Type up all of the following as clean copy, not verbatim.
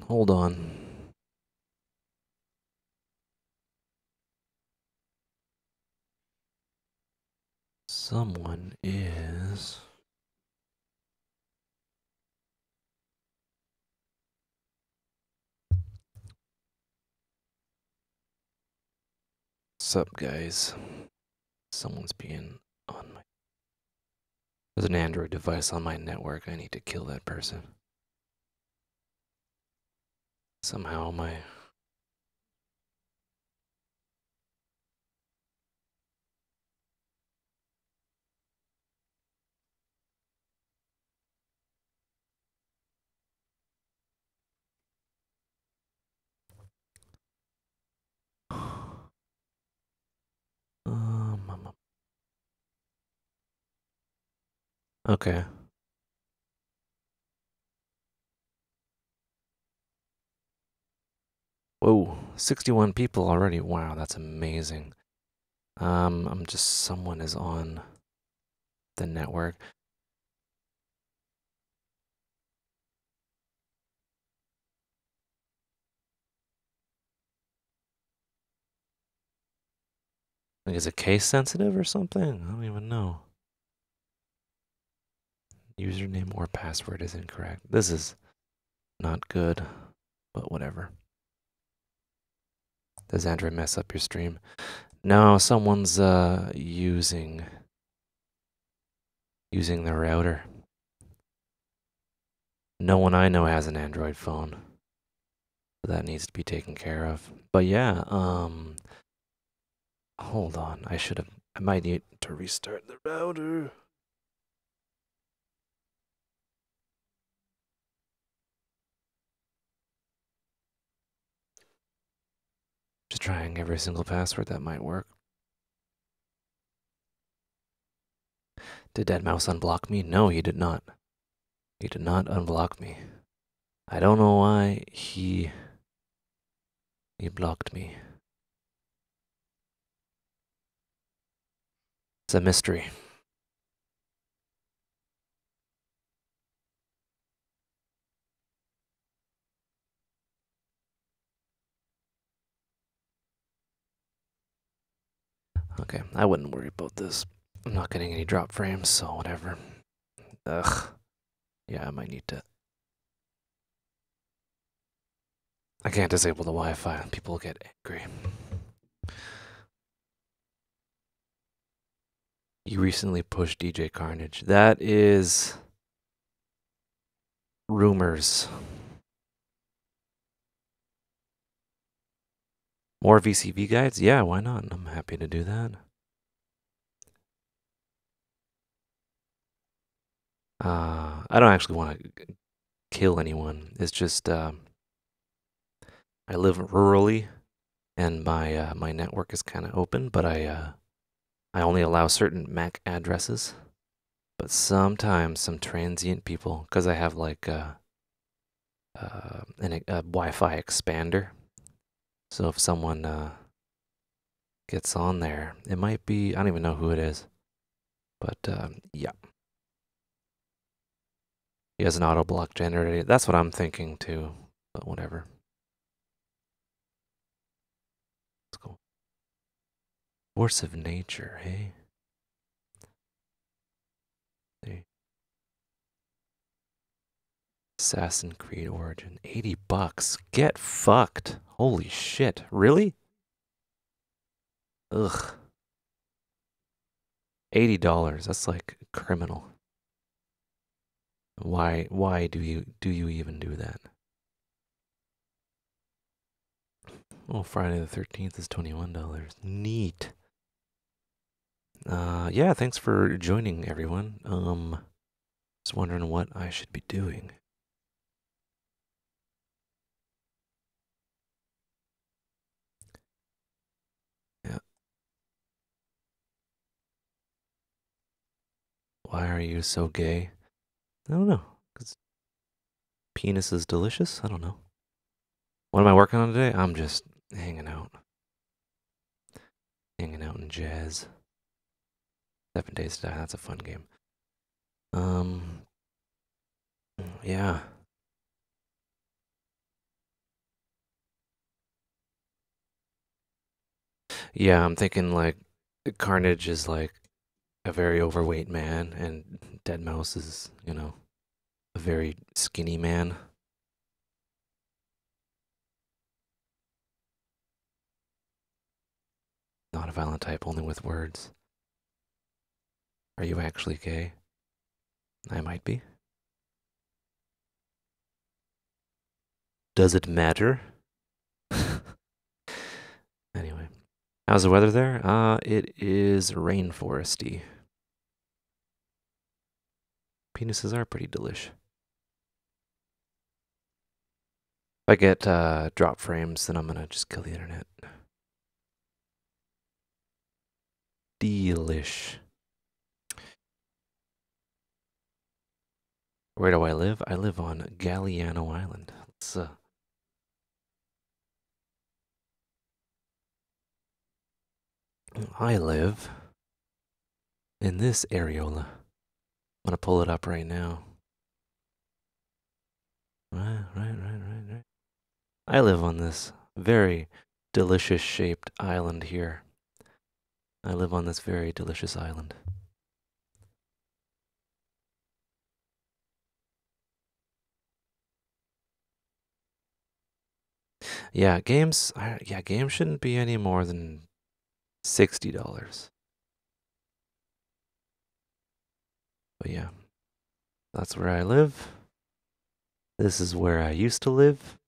Hold on. Someone is... Sup, guys? Someone's being on my... There's an Android device on my network. I need to kill that person. Somehow my... Okay. Whoa, 61 people already. Wow, that's amazing. I'm just... Someone is on the network. Like, is it case sensitive or something? I don't even know. Username or password is incorrect. This is not good, but whatever. Does Android mess up your stream? No, someone's using the router. No one I know has an Android phone. So that needs to be taken care of. But yeah, hold on. I might need to restart the router. Just trying every single password that might work. Did Deadmau5 unblock me? No, he did not. He did not unblock me. I don't know why he blocked me. It's a mystery. Okay, I wouldn't worry about this. I'm not getting any drop frames, so whatever. Ugh. Yeah, I might need to... I can't disable the Wi-Fi. People get angry. You recently pushed DJ Carnage. That is... rumors. More VCV guides? Yeah, why not? I'm happy to do that. I don't actually want to kill anyone. It's just I live rurally, and my network is kind of open, but I only allow certain MAC addresses. But sometimes some transient people, because I have like a Wi-Fi expander. So if someone gets on there, it might be... I don't even know who it is, but yeah. He has an auto block generator. That's what I'm thinking too, but whatever. Let's go. Force of nature, hey? Hey. Assassin Creed Origin, $80. Get fucked. Holy shit. Really? Ugh. $80. That's like criminal. Why do you even do that? Oh, Friday the 13th is $21. Neat. Yeah, thanks for joining, everyone. Just wondering what I should be doing. Yeah. Why are you so gay? I don't know. 'Cause penis is delicious? I don't know. What am I working on today? I'm just hanging out. Hanging out in jazz. 7 Days to Die, that's a fun game. Yeah. Yeah, I'm thinking like Carnage is like a very overweight man, and Deadmau5 is, a very skinny man. Not a violent type, only with words. Are you actually gay? I might be. Does it matter? Anyway, how's the weather there? It is rainforesty. Penises are pretty delish. If I get drop frames, then I'm gonna just kill the internet. Delish. Where do I live? I live on Galliano Island. I live in this areola. I'm gonna pull it up right now. Right. I live on this very delicious shaped island here. I live on this very delicious island. Yeah, games shouldn't be any more than $60. But yeah, that's where I live. This is where I used to live.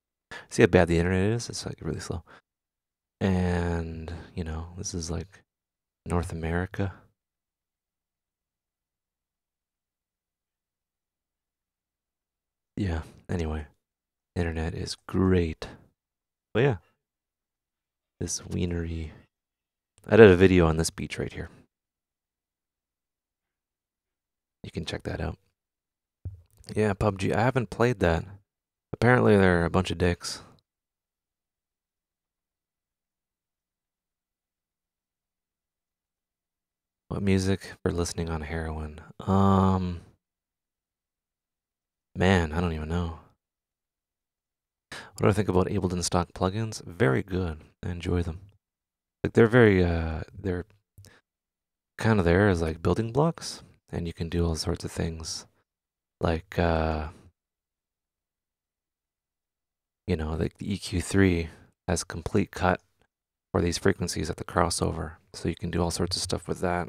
See how bad the internet is? It's like really slow. And, this is like North America. Yeah, anyway, internet is great. But yeah, this wienery. I did a video on this beach right here. You can check that out. Yeah, PUBG. I haven't played that. Apparently, they're a bunch of dicks. What music for listening on heroin? Man, I don't even know. What do I think about Ableton stock plugins? Very good. I enjoy them. Like they're kind of there as like building blocks, and you can do all sorts of things. Like like the EQ3 has complete cut for these frequencies at the crossover, so you can do all sorts of stuff with that.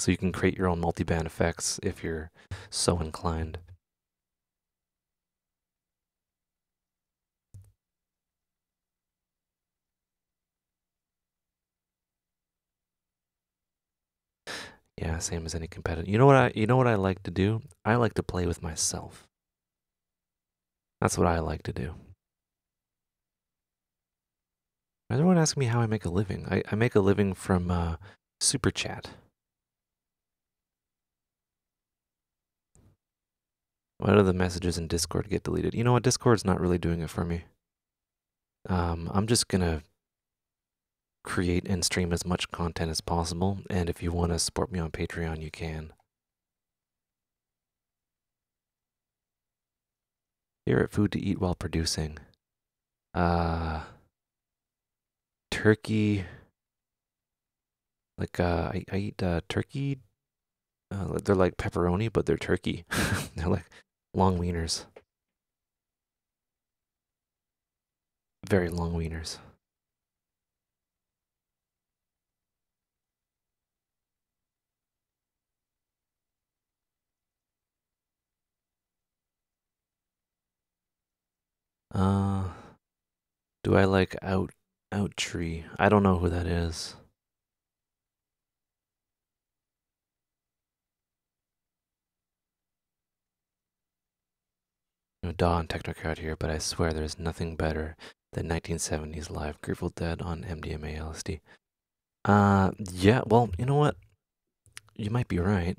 So you can create your own multi-band effects if you're so inclined. Yeah, same as any competitor. You know what I like to do? I like to play with myself. That's what I like to do. Everyone asks me how I make a living. I make a living from super chat. Why do the messages in Discord get deleted? You know what? Discord's not really doing it for me. I'm just gonna create and stream as much content as possible, and if you want to support me on Patreon, you can. Favorite food to eat while producing? Uh, Turkey. Like I eat turkey. They're like pepperoni, but they're turkey. They're like long wieners. Very long wieners. Uh, do I like out tree? I don't know who that is. Dawn Technocrat here, but I swear there's nothing better than 1970s live Grateful Dead on MDMA LSD. Yeah, well, you know what? You might be right.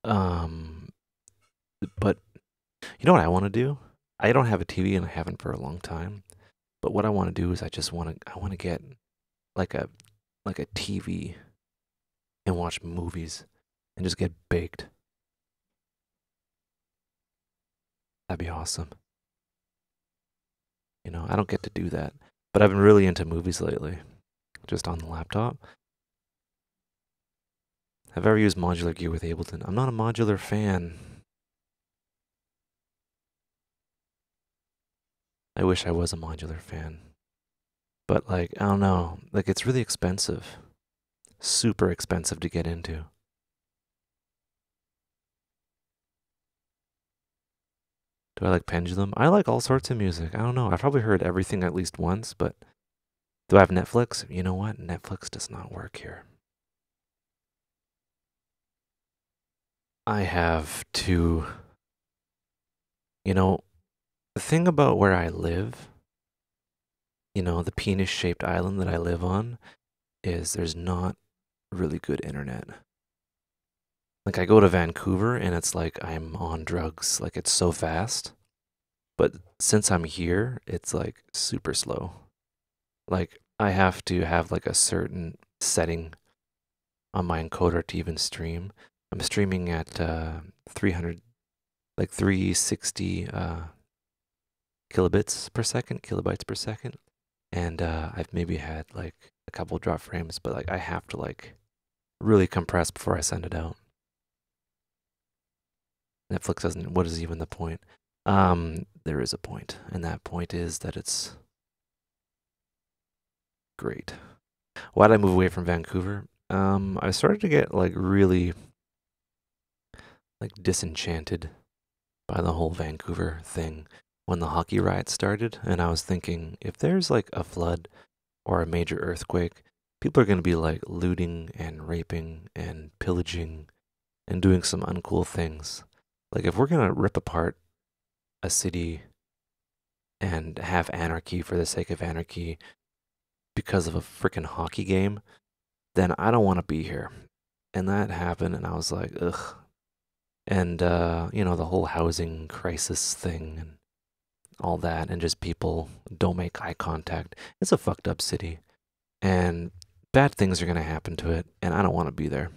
Um, but you know what I want to do? I don't have a TV and I haven't for a long time. But what I want to do is I want to get like a TV and watch movies and just get baked. That'd be awesome. You know, I don't get to do that. But I've been really into movies lately, just on the laptop. Have I ever used modular gear with Ableton? I'm not a modular fan. I wish I was a modular fan. But like, I don't know. Like it's really expensive. Super expensive to get into. Do I like Pendulum? I like all sorts of music. I don't know. I've probably heard everything at least once, but do I have Netflix? You know what? Netflix does not work here. I have to, you know, the thing about where I live, you know, the penis shaped island that I live on, is there's not really good internet. Like, I go to Vancouver and it's like I'm on drugs. Like, it's so fast. But since I'm here, it's like super slow. Like, I have to have like a certain setting on my encoder to even stream. I'm streaming at 300, like 360 kilobytes per second. And I've maybe had like a couple drop frames, but like I have to like really compress before I send it out. Netflix doesn't, what is even the point? There is a point, and that point is that it's great. Why did I move away from Vancouver? I started to get like really like disenchanted by the whole Vancouver thing when the hockey riots started, and I was thinking if there's like a flood or a major earthquake, people are going to be like looting and raping and pillaging and doing some uncool things. Like if we're going to rip apart a city and have anarchy for the sake of anarchy because of a freaking hockey game, then I don't want to be here. And that happened, and I was like, ugh. And, you know, the whole housing crisis thing and all that, and just people don't make eye contact. It's a fucked up city, and bad things are going to happen to it, and I don't want to be there.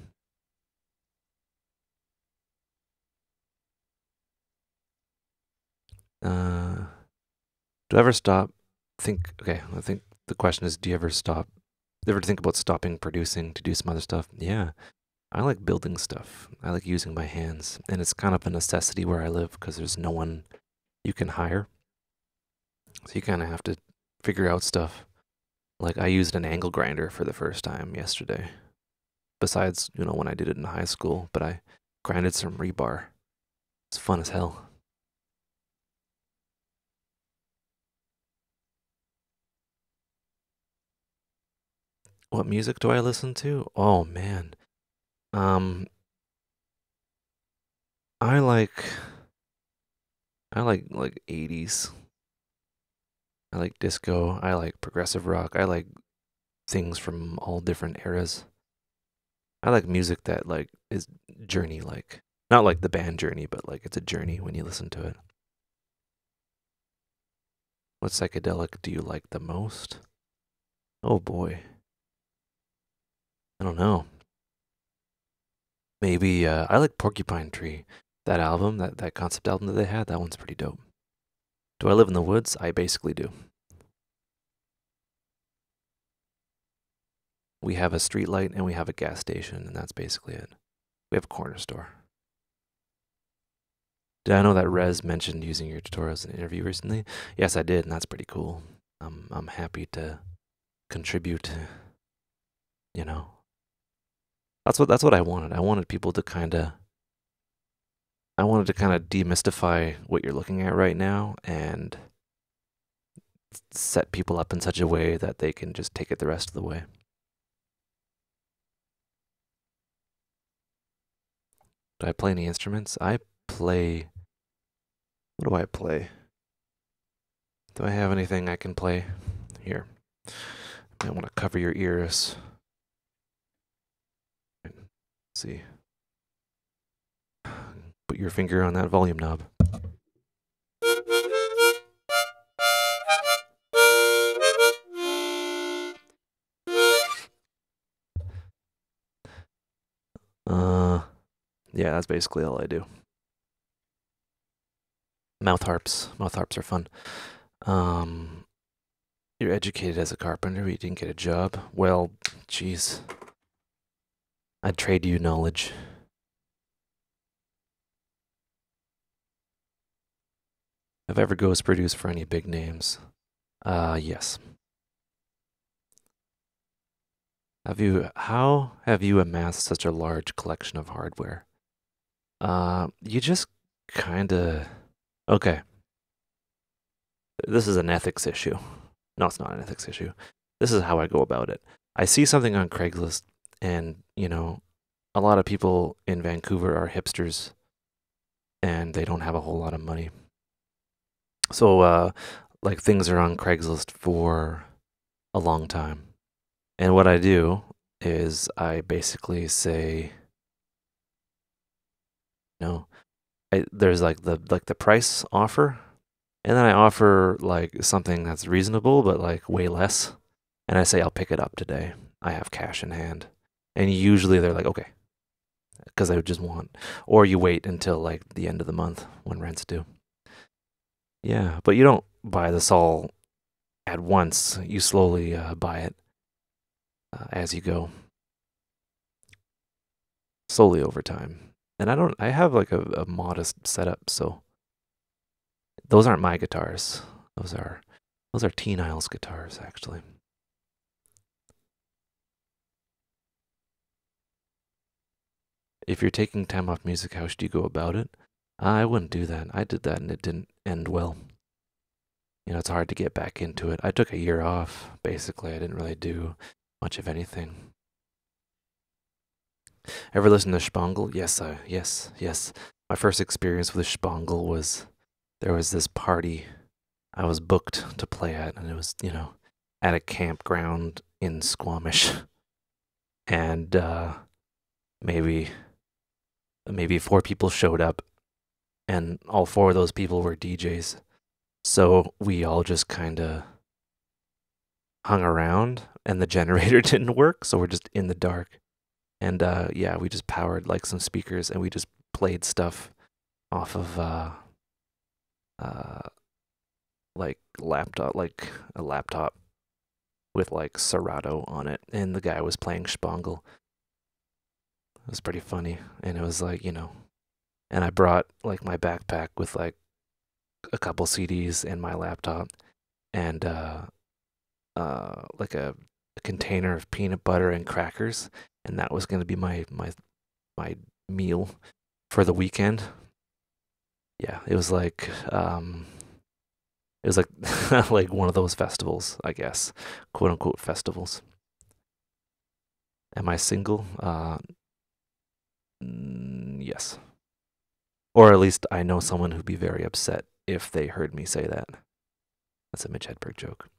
Do I ever stop? Okay, I think the question is, do you ever stop? Do you ever think about stopping producing to do some other stuff? Yeah, I like building stuff. I like using my hands, and it's kind of a necessity where I live because there's no one you can hire. So you kind of have to figure out stuff. Like I used an angle grinder for the first time yesterday. Besides, you know, when I did it in high school, but I grinded some rebar. It's fun as hell. What music do I listen to? Oh man. Um I like like 80s. I like disco. I like progressive rock. I like things from all different eras. I like music that like is journey like. Not like the band Journey, but like it's a journey when you listen to it. What psychedelic do you like the most? Oh boy. I don't know. Maybe I like Porcupine Tree. That album, that concept album that they had, that one's pretty dope. Do I live in the woods? I basically do. We have a street light and we have a gas station, and that's basically it. We have a corner store. Did I know that Rez mentioned using your tutorials in an interview recently? Yes, I did, and that's pretty cool. I'm happy to contribute. You know, that's what I wanted. I wanted people to kind of I wanted to kind of demystify what you're looking at right now and set people up in such a way that they can just take it the rest of the way. Do I play any instruments? I play. What do I play? Do I have anything I can play? Here. I want to cover your ears. Let's see. Put your finger on that volume knob. Yeah, that's basically all I do. Mouth harps. Mouth harps are fun. You're educated as a carpenter, but you didn't get a job. Well, jeez. I'd trade you knowledge. Have ever ghost produced for any big names? Yes. How have you amassed such a large collection of hardware? You just kinda, okay, this is an ethics issue. No, it's not an ethics issue. This is how I go about it. I see something on Craigslist, and, a lot of people in Vancouver are hipsters, and they don't have a whole lot of money. So, like, things are on Craigslist for a long time. And what I do is I basically say, no, there's like the price offer, and then I offer like something that's reasonable but like way less, and I say I'll pick it up today. I have cash in hand, and usually they're like okay, because I just want, or you wait until like the end of the month when rent's due. Yeah, but you don't buy this all at once. You slowly buy it as you go, slowly over time. And I have like a modest setup, so those aren't my guitars. Those are T Niles guitars, actually. If you're taking time off music, how should you go about it? I wouldn't do that. I did that and it didn't end well. It's hard to get back into it. I took a year off, basically. I didn't really do much of anything. Ever listen to Spangle? Yes. My first experience with Spangle was there was this party I was booked to play at, and it was, at a campground in Squamish. And maybe four people showed up, and all four of those people were DJs. So we all just kind of hung around, and the generator didn't work, so we're just in the dark. And yeah, we just powered like some speakers, and we just played stuff off of uh, like a laptop with like Serato on it, and the guy was playing Spangle. It was pretty funny, and it was like and I brought like my backpack with like a couple CDs and my laptop, and like a container of peanut butter and crackers, and that was going to be my meal for the weekend. Yeah, it was like like one of those festivals, I guess, quote unquote festivals. Am I single? Yes. Or at least I know someone who'd be very upset if they heard me say that. That's a Mitch Hedberg joke.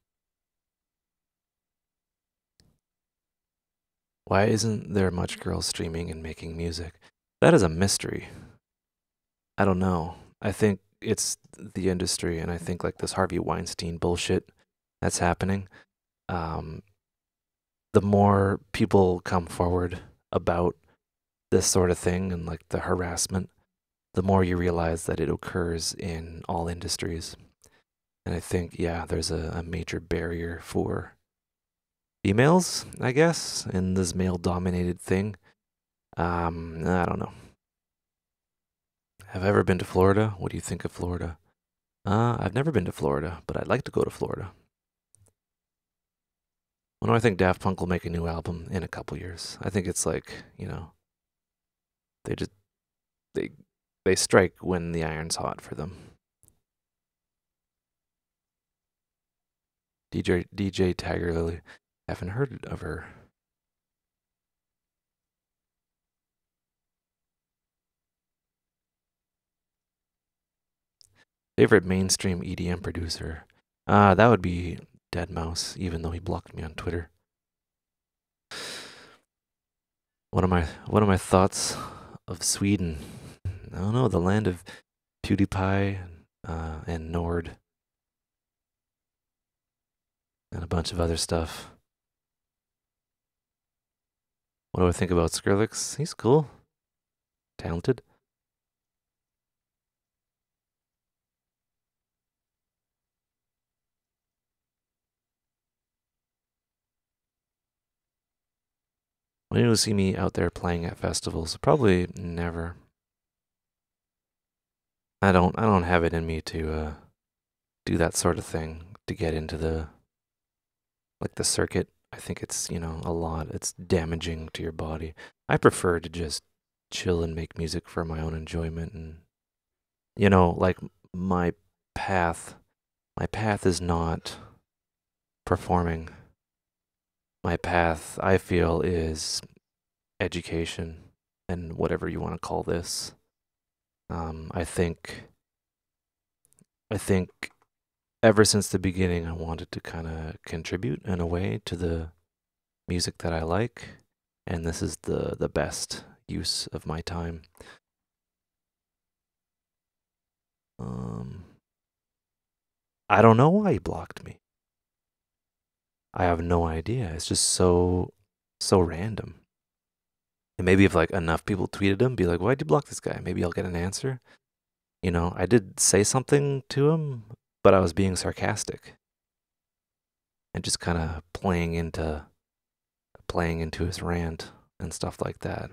Why isn't there much girls streaming and making music? That is a mystery. I don't know. I think it's the industry, and I think like this Harvey Weinstein bullshit that's happening. Um, the more people come forward about this sort of thing and like the harassment, the more you realize that it occurs in all industries. And I think, yeah, there's a major barrier for females, I guess, in this male dominated thing. I don't know. Have I ever been to Florida? What do you think of Florida? I've never been to Florida, but I'd like to go to Florida. When do I think Daft Punk will make a new album? In a couple years. I think it's like, they just they they strike when the iron's hot for them. DJ Tiger Lily. Haven't heard of her. Favorite mainstream EDM producer? That would be Deadmau5, even though he blocked me on Twitter. What are my thoughts of Sweden? I don't know, the land of PewDiePie and Nord and a bunch of other stuff. What do I think about Skrillex? He's cool, talented. When you see me out there playing at festivals, probably never. I don't have it in me to do that sort of thing to get into the circuit. I think it's, a lot. It's damaging to your body. I prefer to just chill and make music for my own enjoyment and like my path my path is not performing. My path, I feel, is education and whatever you want to call this. I think ever since the beginning, I wanted to kind of contribute in a way to the music that I like, and this is the best use of my time. Um, I don't know why he blocked me. I have no idea. It's just so random. And maybe if like enough people tweeted him, be like, "Why'd you block this guy?" Maybe I'll get an answer. I did say something to him, but I was being sarcastic and just kind of playing into his rant and stuff like that.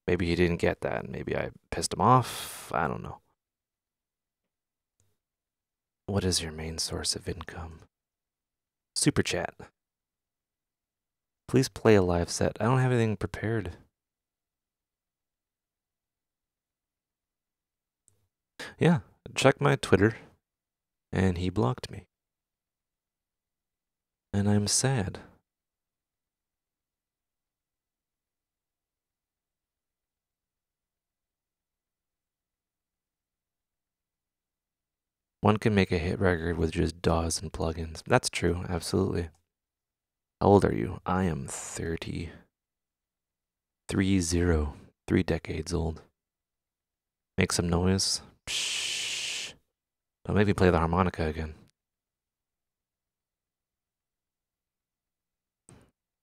Maybe he didn't get that. Maybe I pissed him off. I don't know. What is your main source of income? Super chat. Please play a live set. I don't have anything prepared. Yeah, check my Twitter. And he blocked me. And I'm sad. One can make a hit record with just DAWs and plugins. That's true, absolutely. How old are you? I am 30. 30. 3 decades old. Make some noise. Psh. Don't make me play the harmonica again.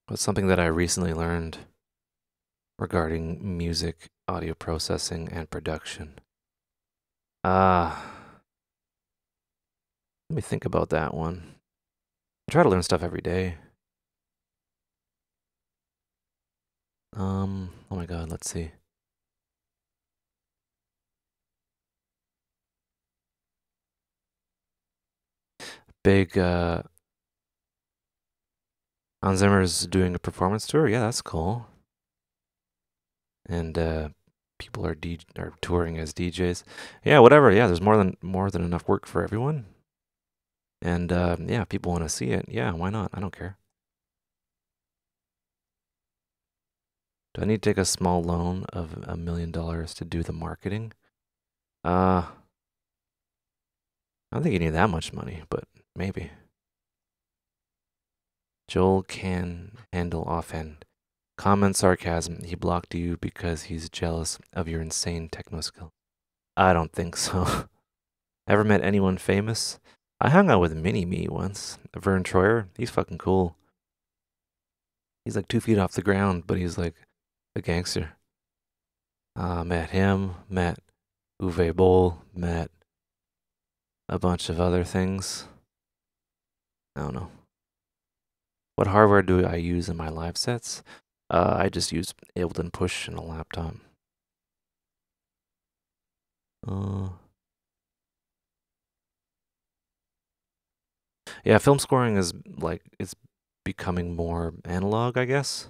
What's something that I recently learned regarding music, audio processing, and production? Let me think about that one. I try to learn stuff every day. Oh my god, let's see. Big, Hans Zimmer's doing a performance tour. Yeah, that's cool. And people are touring as DJs. Yeah, whatever. Yeah, there's more than enough work for everyone. And yeah, people want to see it. Yeah, why not? I don't care. Do I need to take a small loan of $1 million to do the marketing? I don't think you need that much money, but maybe. Joel can handle offhand. Common sarcasm. He blocked you because he's jealous of your insane techno skill. I don't think so. Ever met anyone famous? I hung out with Mini Me once. Vern Troyer. He's fucking cool. He's like 2 feet off the ground, but he's like a gangster. Met him, met Uwe Boll, met a bunch of other things. I don't know. What hardware do I use in my live sets? I just use Ableton Push and a laptop. Yeah, film scoring is like it's becoming more analog, I guess.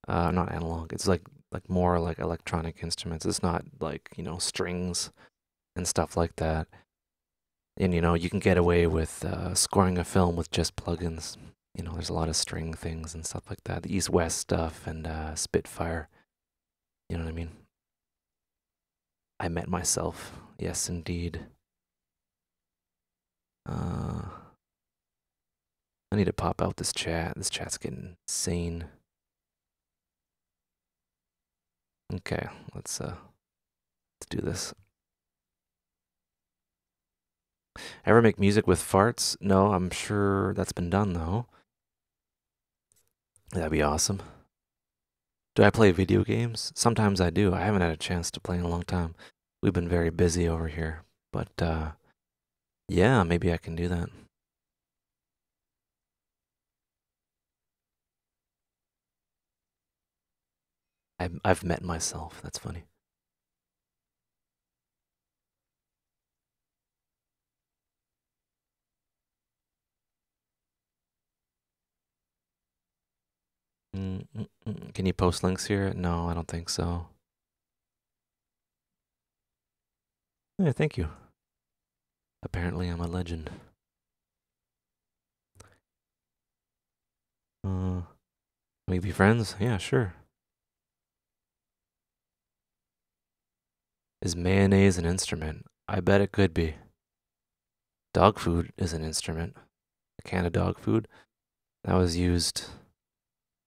Not analog. It's like more like electronic instruments. It's not like, strings and stuff like that. And you can get away with scoring a film with just plugins. There's a lot of string things and stuff like that. The East West stuff and Spitfire. You know what I mean? I met myself. Yes, indeed. I need to pop out this chat. This chat's getting insane. Okay, let's do this. Ever make music with farts? No, I'm sure that's been done though. That'd be awesome. Do I play video games? Sometimes I do. I haven't had a chance to play in a long time. We've been very busy over here. But yeah, maybe I can do that. I've met myself. That's funny. Can you post links here? No, I don't think so. Yeah, thank you. Apparently, I'm a legend. We be friends? Yeah, sure. Is mayonnaise an instrument? I bet it could be. Dog food is an instrument. A can of dog food that was used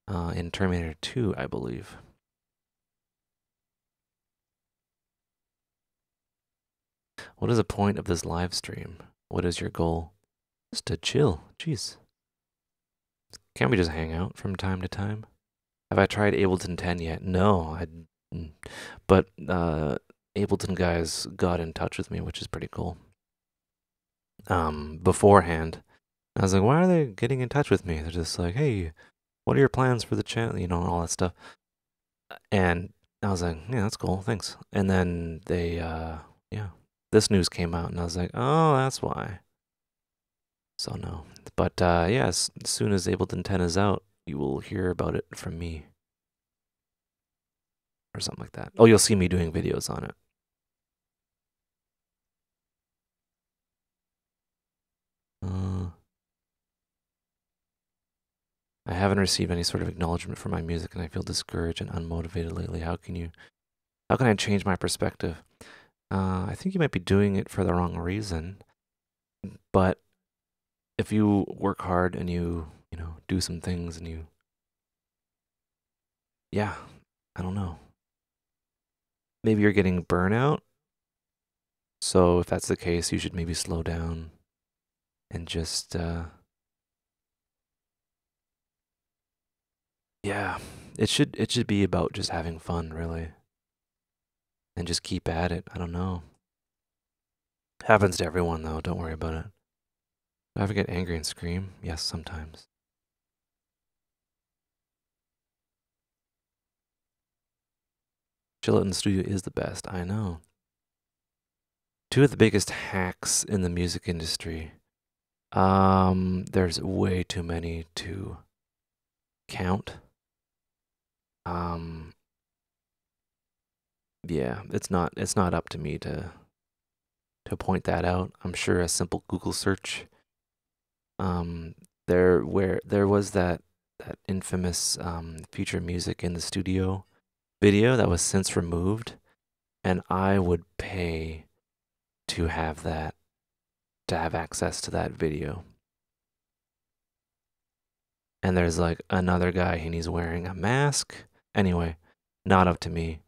in Terminator 2, I believe. What is the point of this live stream? What is your goal? Just to chill. Jeez. Can't we just hang out from time to time? Have I tried Ableton 10 yet? No, but Ableton guys got in touch with me, which is pretty cool. Beforehand, I was like, why are they getting in touch with me? They're just like, hey, what are your plans for the channel? You know, all that stuff. And I was like, yeah, that's cool, thanks. And then they, yeah, this news came out, and I was like, oh, that's why. So no, but yeah, as soon as Ableton 10 is out, you will hear about it from me or something like that. Oh, you'll see me doing videos on it. I haven't received any sort of acknowledgement for my music, and I feel discouraged and unmotivated lately. How can I change my perspective? I think you might be doing it for the wrong reason, but if you work hard and you know, do some things and yeah, I don't know. Maybe you're getting burnout. So if that's the case, you should maybe slow down and just, yeah, it should be about just having fun, really, and just keep at it. I don't know. Happens to everyone, though. Don't worry about it. Do I ever get angry and scream? Yes, sometimes. Chill out in the studio is the best. I know. Two of the biggest hacks in the music industry. There's way too many to count. Um, yeah, it's not up to me to point that out. I'm sure a simple Google search. Um, there was that infamous future music in the studio video that was since removed, and I would pay to have that to have access to that video. And there's like another guy and he's wearing a mask. Anyway, not up to me.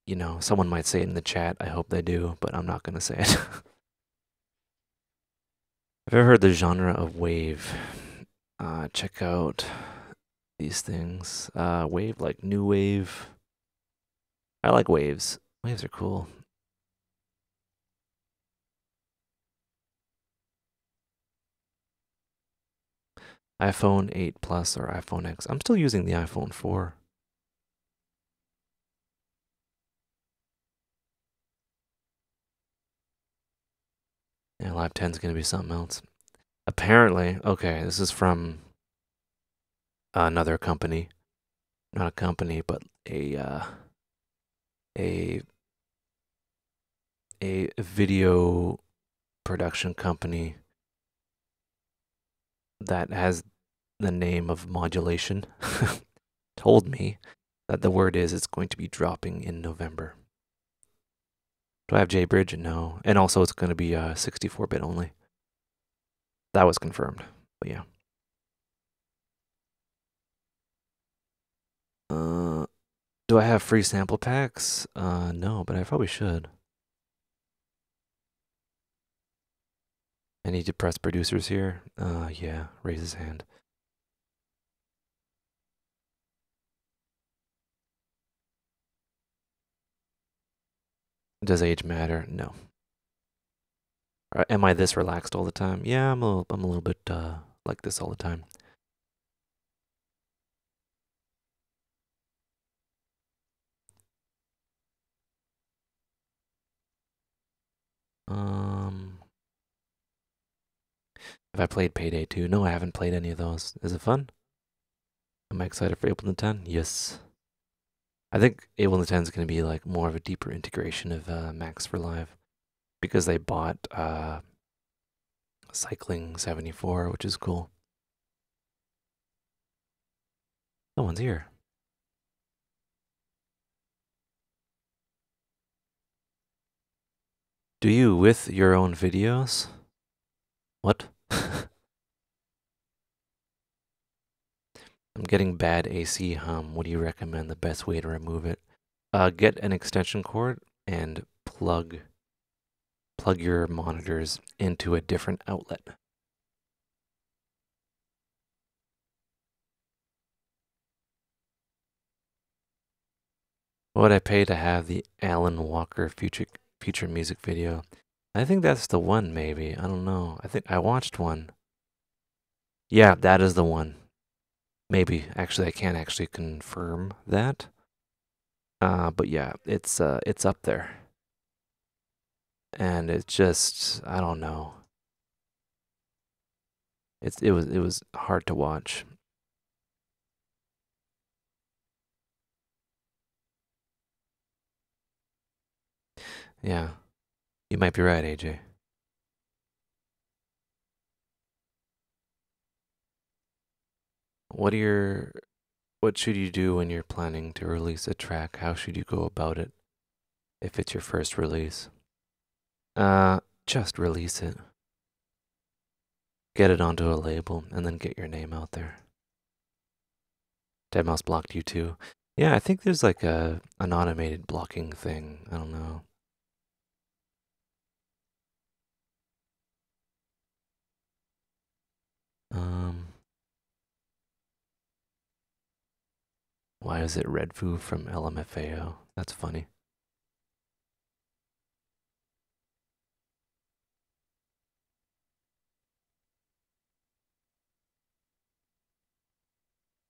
You know, someone might say it in the chat. I hope they do, but I'm not gonna say it. I've ever heard the genre of wave. Check out these things. Wave, like new wave. I like waves. Waves are cool. iPhone 8 Plus or iPhone X. I'm still using the iPhone 4. Yeah, Live 10 is going to be something else. Apparently, okay, this is from another company. Not a company, but a a video production company that has the name of modulation told me that the word is it's going to be dropping in November. Do I have JBridge? No. And also it's going to be 64-bit only. That was confirmed. But yeah. Do I have free sample packs? No, but I probably should. I need to press producers here. Yeah, raise his hand. Does age matter? No. Am I this relaxed all the time? Yeah, I'm a little bit like this all the time. Um, have I played Payday 2? No, I haven't played any of those. Is it fun? Am I excited for Ableton 10? Yes. I think Ableton 10 is going to be like more of a deeper integration of Max for Live because they bought Cycling 74, which is cool. No one's here. Do you with your own videos? What? I'm getting bad AC hum. What do you recommend the best way to remove it? Get an extension cord and plug your monitors into a different outlet. What would I pay to have the Alan Walker future music video? I think that's the one, maybe. I don't know. I think I watched one. Yeah, that is the one. Maybe. Actually, I can't actually confirm that. But yeah, it's up there. And it's just I don't know. It was hard to watch. Yeah. You might be right, AJ. What are your what should you do when you're planning to release a track? How should you go about it if it's your first release? Uh, just release it. Get it onto a label and then get your name out there. Deadmau5 blocked you too. Yeah, I think there's like an automated blocking thing. I don't know. Um, why is it Red Foo from LMFAO? That's funny.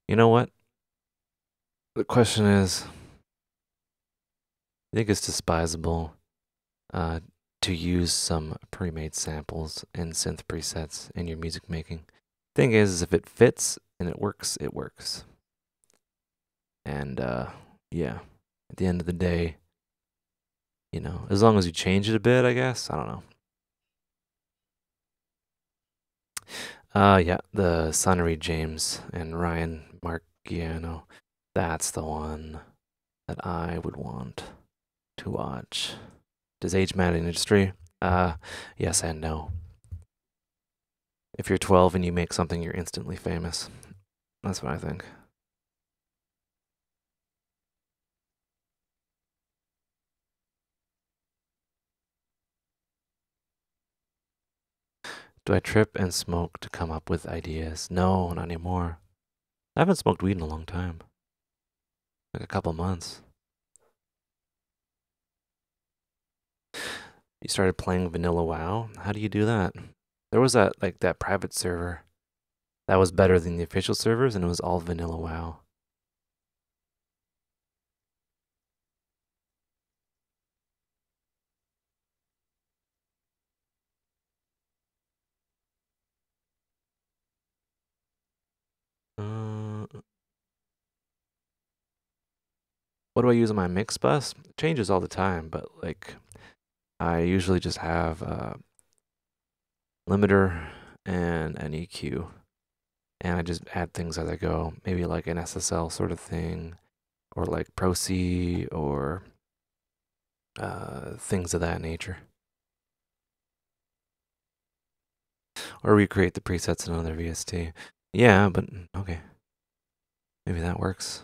You know what? The question is, I think it's despisable uh, to use some pre-made samples and synth presets in your music making. Thing is if it fits and it works, it works. And yeah, at the end of the day, as long as you change it a bit, I guess. I don't know. Yeah, the Sonnery James and Ryan Marciano. That's the one that I would want to watch. Does age matter in industry? Uh, yes and no. If you're 12 and you make something, you're instantly famous. That's what I think. Do I trip and smoke to come up with ideas? No, not anymore. I haven't smoked weed in a long time. Like a couple months. You started playing Vanilla WoW? How do you do that? There was that private server that was better than the official servers, and it was all Vanilla WoW. Uh, what do I use on my mix bus? It changes all the time, but like I usually just have a limiter and an EQ, and I just add things as I go. Maybe like an SSL sort of thing, or like Pro C, or things of that nature. Or recreate the presets in another VST. Yeah, but okay. Maybe that works.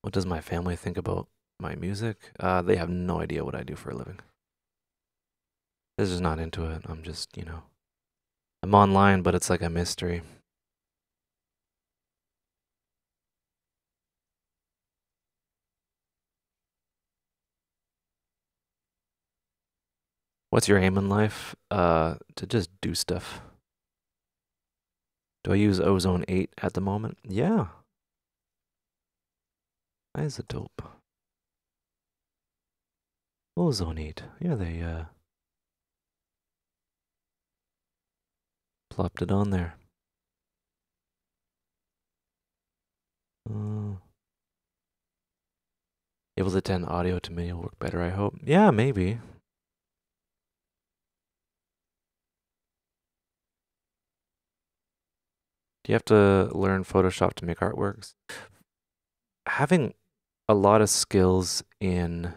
What does my family think about my music? They have no idea what I do for a living. They're just not into it. I'm just, I'm online, but it's like a mystery. What's your aim in life? To just do stuff. Do I use Ozone 8 at the moment? Yeah. Isotope. Ozonate. Yeah, they plopped it on there. Uh, Ableton audio to MIDI will work better, I hope. Yeah, maybe. Do you have to learn Photoshop to make artworks? Having a lot of skills in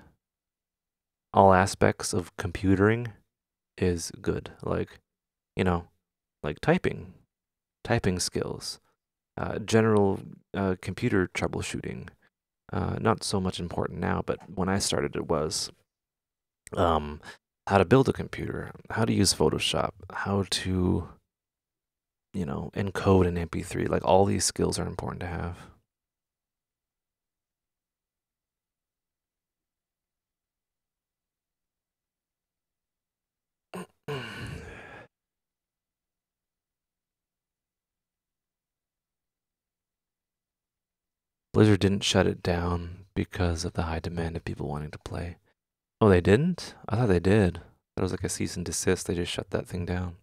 all aspects of computering is good. Like, you know, like typing skills, general computer troubleshooting. Not so much important now, but when I started, it was um, how to build a computer, how to use Photoshop, how to, encode an MP3. Like all these skills are important to have. Blizzard didn't shut it down because of the high demand of people wanting to play. Oh, they didn't? I thought they did. That was like a cease and desist. They just shut that thing down.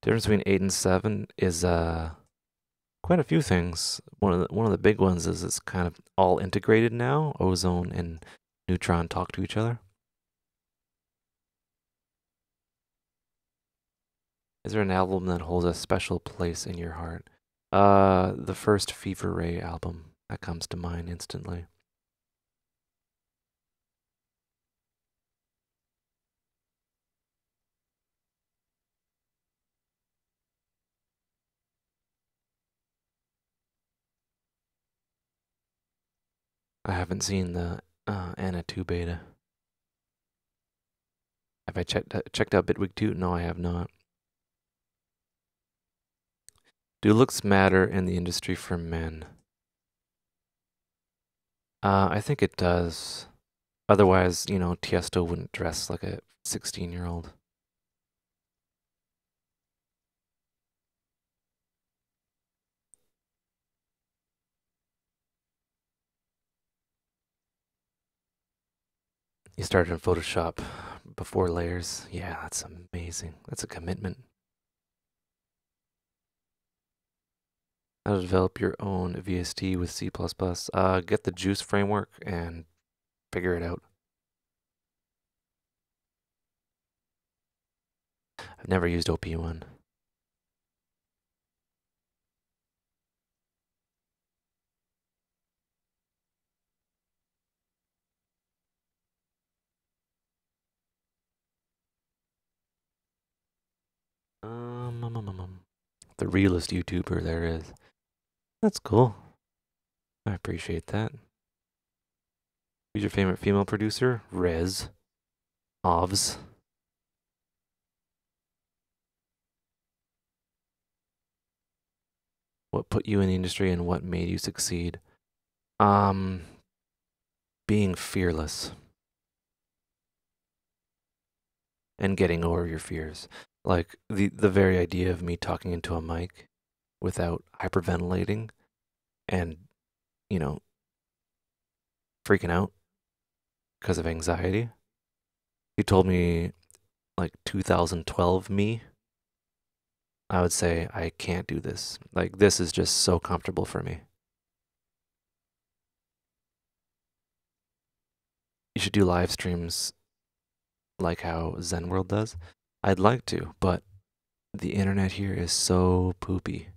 Difference between 8 and 7 is quite a few things. One of the big ones is it's kind of all integrated now. Ozone and Neutron talk to each other. Is there an album that holds a special place in your heart? The first Fever Ray album that comes to mind instantly. I haven't seen the Anna 2 beta. Have I checked out Bitwig 2? No, I have not. Do looks matter in the industry for men? I think it does. Otherwise, Tiesto wouldn't dress like a 16-year-old. You started in Photoshop before layers. Yeah, that's amazing. That's a commitment. How to develop your own VST with C++. Get the Juice framework and figure it out. I've never used OP1. The realest YouTuber there is. That's cool. I appreciate that. Who's your favorite female producer? Rez. Ovs. What put you in the industry and what made you succeed? Um, Being fearless and getting over your fears. Like the very idea of me talking into a mic without hyperventilating and, you know, freaking out because of anxiety. You told me like 2012 me, I would say I can't do this. Like this is just so comfortable for me. You should do live streams like how Zen World does. I'd like to, but the internet here is so poopy.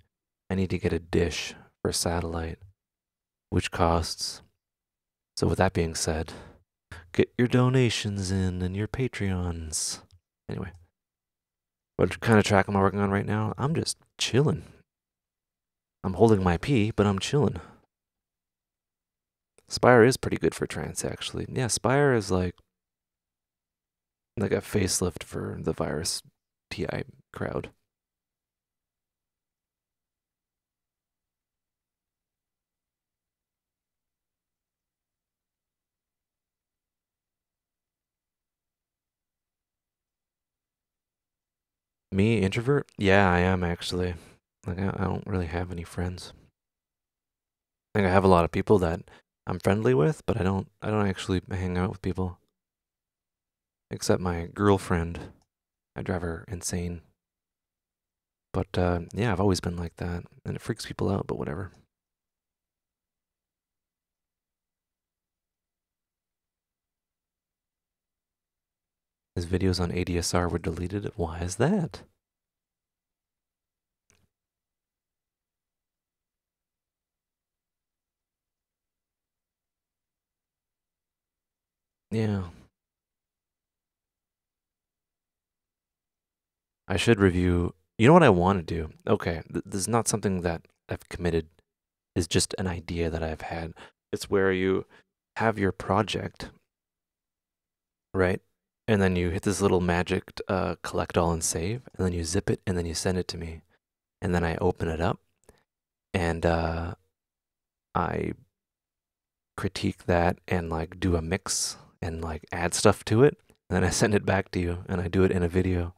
I need to get a dish for satellite, which costs. So with that being said, get your donations in and your Patreons. Anyway, what kind of track am I working on right now? I'm just chilling. I'm holding my pee, but I'm chilling. Spire is pretty good for trance, actually. Yeah, Spire is like a facelift for the Virus TI crowd. Me, introvert? Yeah, I am actually. Like, I don't really have any friends. Like I have a lot of people that I'm friendly with, but I don't actually hang out with people except my girlfriend. I drive her insane. But yeah, I've always been like that, and it freaks people out, but whatever. His videos on ADSR were deleted. Why is that? Yeah, I should review. You know what I want to do? Okay, this is not something that I've committed. Is just an idea that I've had. It's where you have your project, right? And then you hit this little magic collect all and save, and then you zip it, and then you send it to me, and then I open it up, and I critique that and like do a mix and like add stuff to it, and then I send it back to you, and I do it in a video.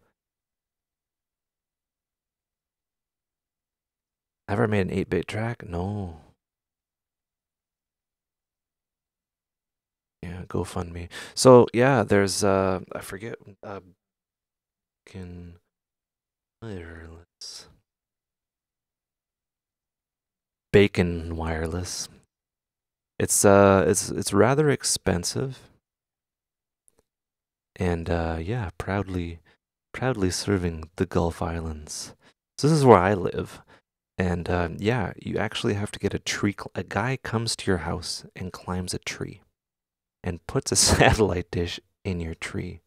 Ever made an 8-bit track? No. Yeah, GoFundMe. So yeah, there's I forget can wireless Bacon Wireless. It's rather expensive, and yeah, proudly serving the Gulf Islands. So this is where I live, and yeah, you actually have to get a tree. A guy comes to your house and climbs a tree and puts a satellite dish in your tree,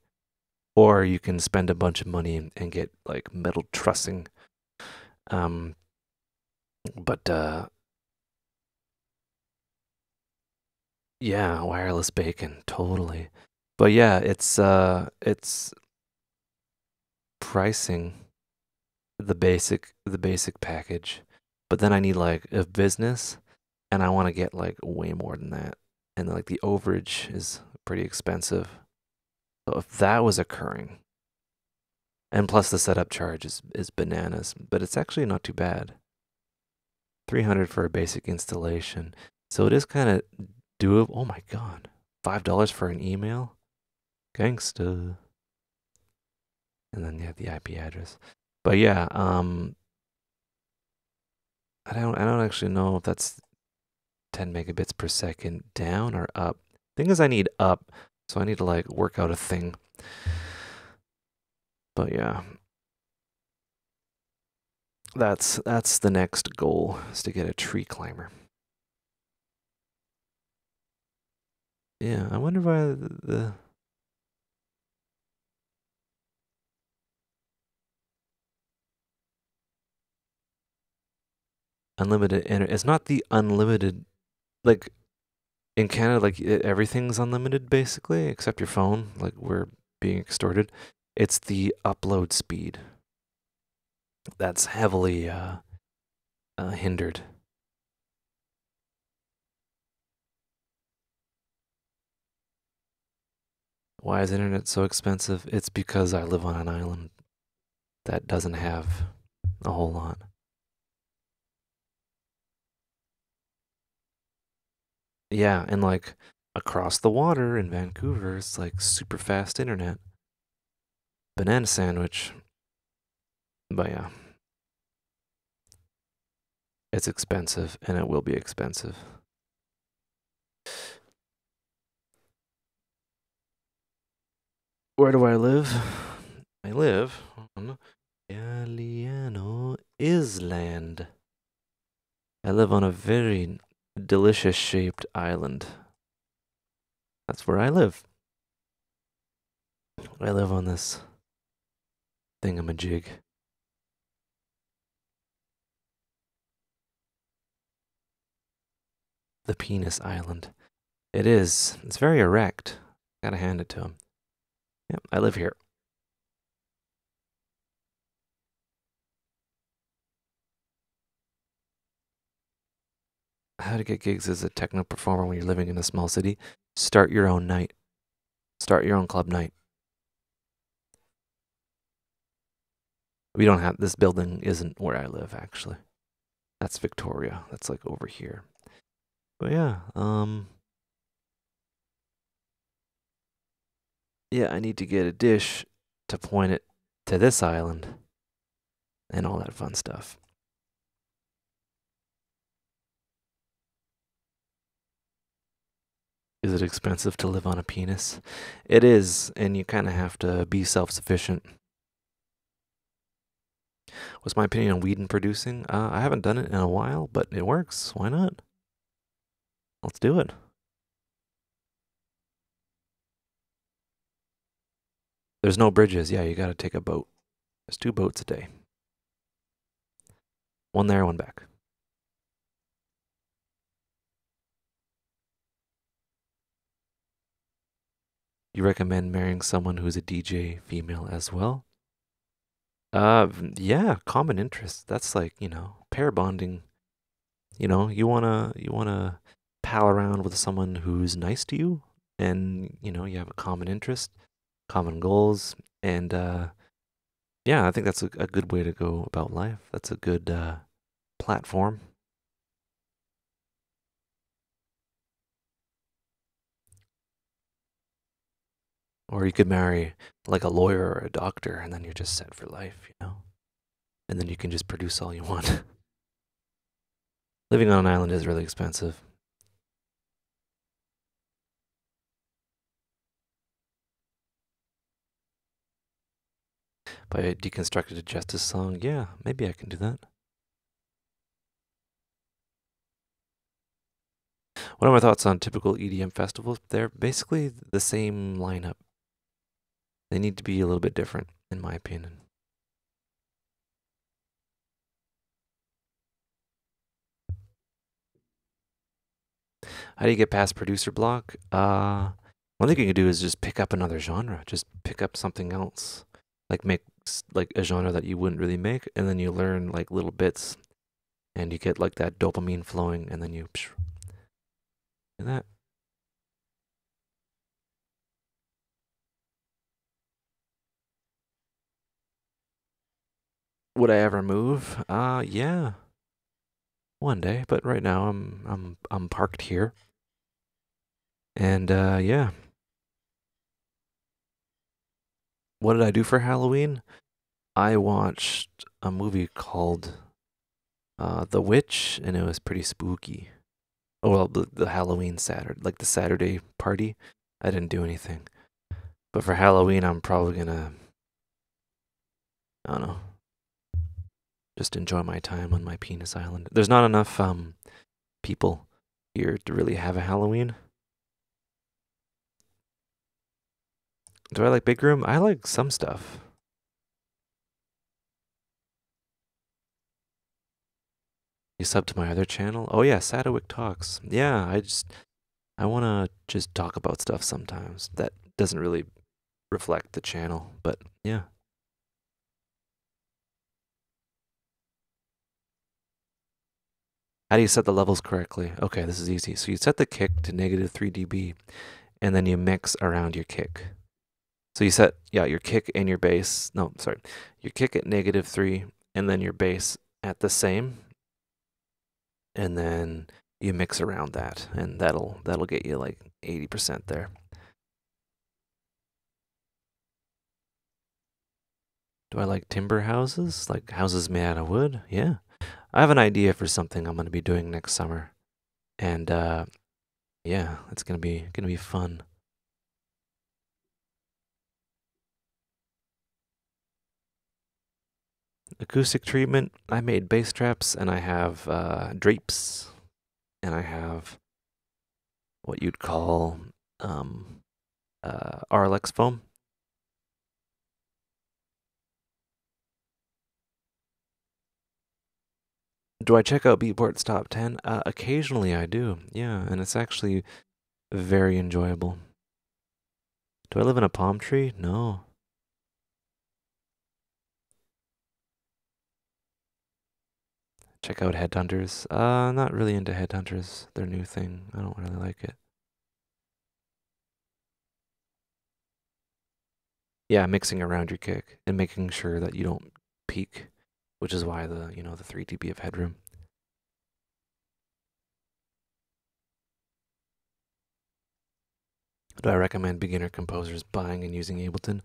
or you can spend a bunch of money and get like metal trussing. Um, but yeah, wireless bacon, totally. But yeah, it's pricing the basic package. But then I need like a business and I want to get like way more than that. And like the overage is pretty expensive. So if that was occurring, and plus the setup charge is bananas, but it's actually not too bad. 300 for a basic installation. So it is kind of doable. Oh my god. $5 for an email? Gangsta. And then you have the IP address. But yeah, I don't actually know if that's 10 megabits per second down or up. Thing is I need up, so I need to like work out a thing. But yeah. That's the next goal is to get a tree climber. Yeah, I wonder why the unlimited internet. It's not the unlimited like in Canada. Like everything's unlimited basically, except your phone. Like we're being extorted. It's the upload speed that's heavily hindered. Why is internet so expensive? It's because I live on an island that doesn't have a whole lot. Yeah, and like across the water in Vancouver, it's like super fast internet. Banana sandwich. But yeah, it's expensive and it will be expensive. Where do I live? I live on Galiano Island. I live on a very delicious shaped island. That's where I live. I live on this thingamajig. The penis island. It is. It's very erect. Gotta hand it to him. Yep, I live here. How to get gigs as a techno performer when you're living in a small city? Start your own night. Start your own club night. We don't have this building isn't where I live actually. That's Victoria. That's like over here. But yeah, yeah, I need to get a dish to point it to this island and all that fun stuff. Is it expensive to live on a penis? It is, and you kind of have to be self-sufficient. What's my opinion on weed and producing? I haven't done it in a while, but it works. Why not? Let's do it. There's no bridges. Yeah, you gotta take a boat. There's 2 boats a day. One there, one back. You recommend marrying someone who's a DJ female as well? Yeah, common interests. That's like, pair bonding. You wanna pal around with someone who's nice to you and, you have a common interest, common goals, and yeah, I think that's a good way to go about life. That's a good platform. Or you could marry like a lawyer or a doctor and then you're just set for life. And then you can just produce all you want. Living on an island is really expensive. By a deconstructed justice song, yeah, maybe I can do that. What are my thoughts on typical EDM festivals? They're basically the same lineup. They need to be a little bit different, in my opinion. How do you get past producer block? One thing you can do is just pick up another genre. Just pick up something else. Like make like a genre that you wouldn't really make, and then you learn like little bits, and you get like that dopamine flowing, and then you and that. Would I ever move? Yeah, one day. But right now I'm parked here, and yeah. What did I do for Halloween? I watched a movie called The Witch, and it was pretty spooky. Oh, well, the Halloween Saturday, like the Saturday party, I didn't do anything. But for Halloween, I'm probably gonna, I don't know, just enjoy my time on my penis island. There's not enough people here to really have a Halloween. Do I like big room? I like some stuff. You sub to my other channel? Oh yeah, Sadowick Talks. Yeah, I wanna just talk about stuff sometimes that doesn't really reflect the channel, but yeah. How do you set the levels correctly? Okay, this is easy. So you set the kick to negative 3 dB, and then you mix around your kick. So you set, yeah, your kick and your bass. No, sorry. Your kick at negative 3, and then your bass at the same. And then you mix around that, and that'll get you like 80% there. Do I like timber houses? Like houses made out of wood? Yeah. I have an idea for something I'm gonna be doing next summer. And yeah, it's gonna be fun. Acoustic treatment. I made bass traps, and I have drapes, and I have what you'd call um, RLX foam. Do I check out Beatport's top 10? Occasionally I do, yeah, and it's actually very enjoyable. Do I live in a palm tree? No. Check out Headhunters. Not really into Headhunters. Their new thing. I don't really like it. Yeah, mixing around your kick and making sure that you don't peak, which is why the 3 dB of headroom. Do I recommend beginner composers buying and using Ableton?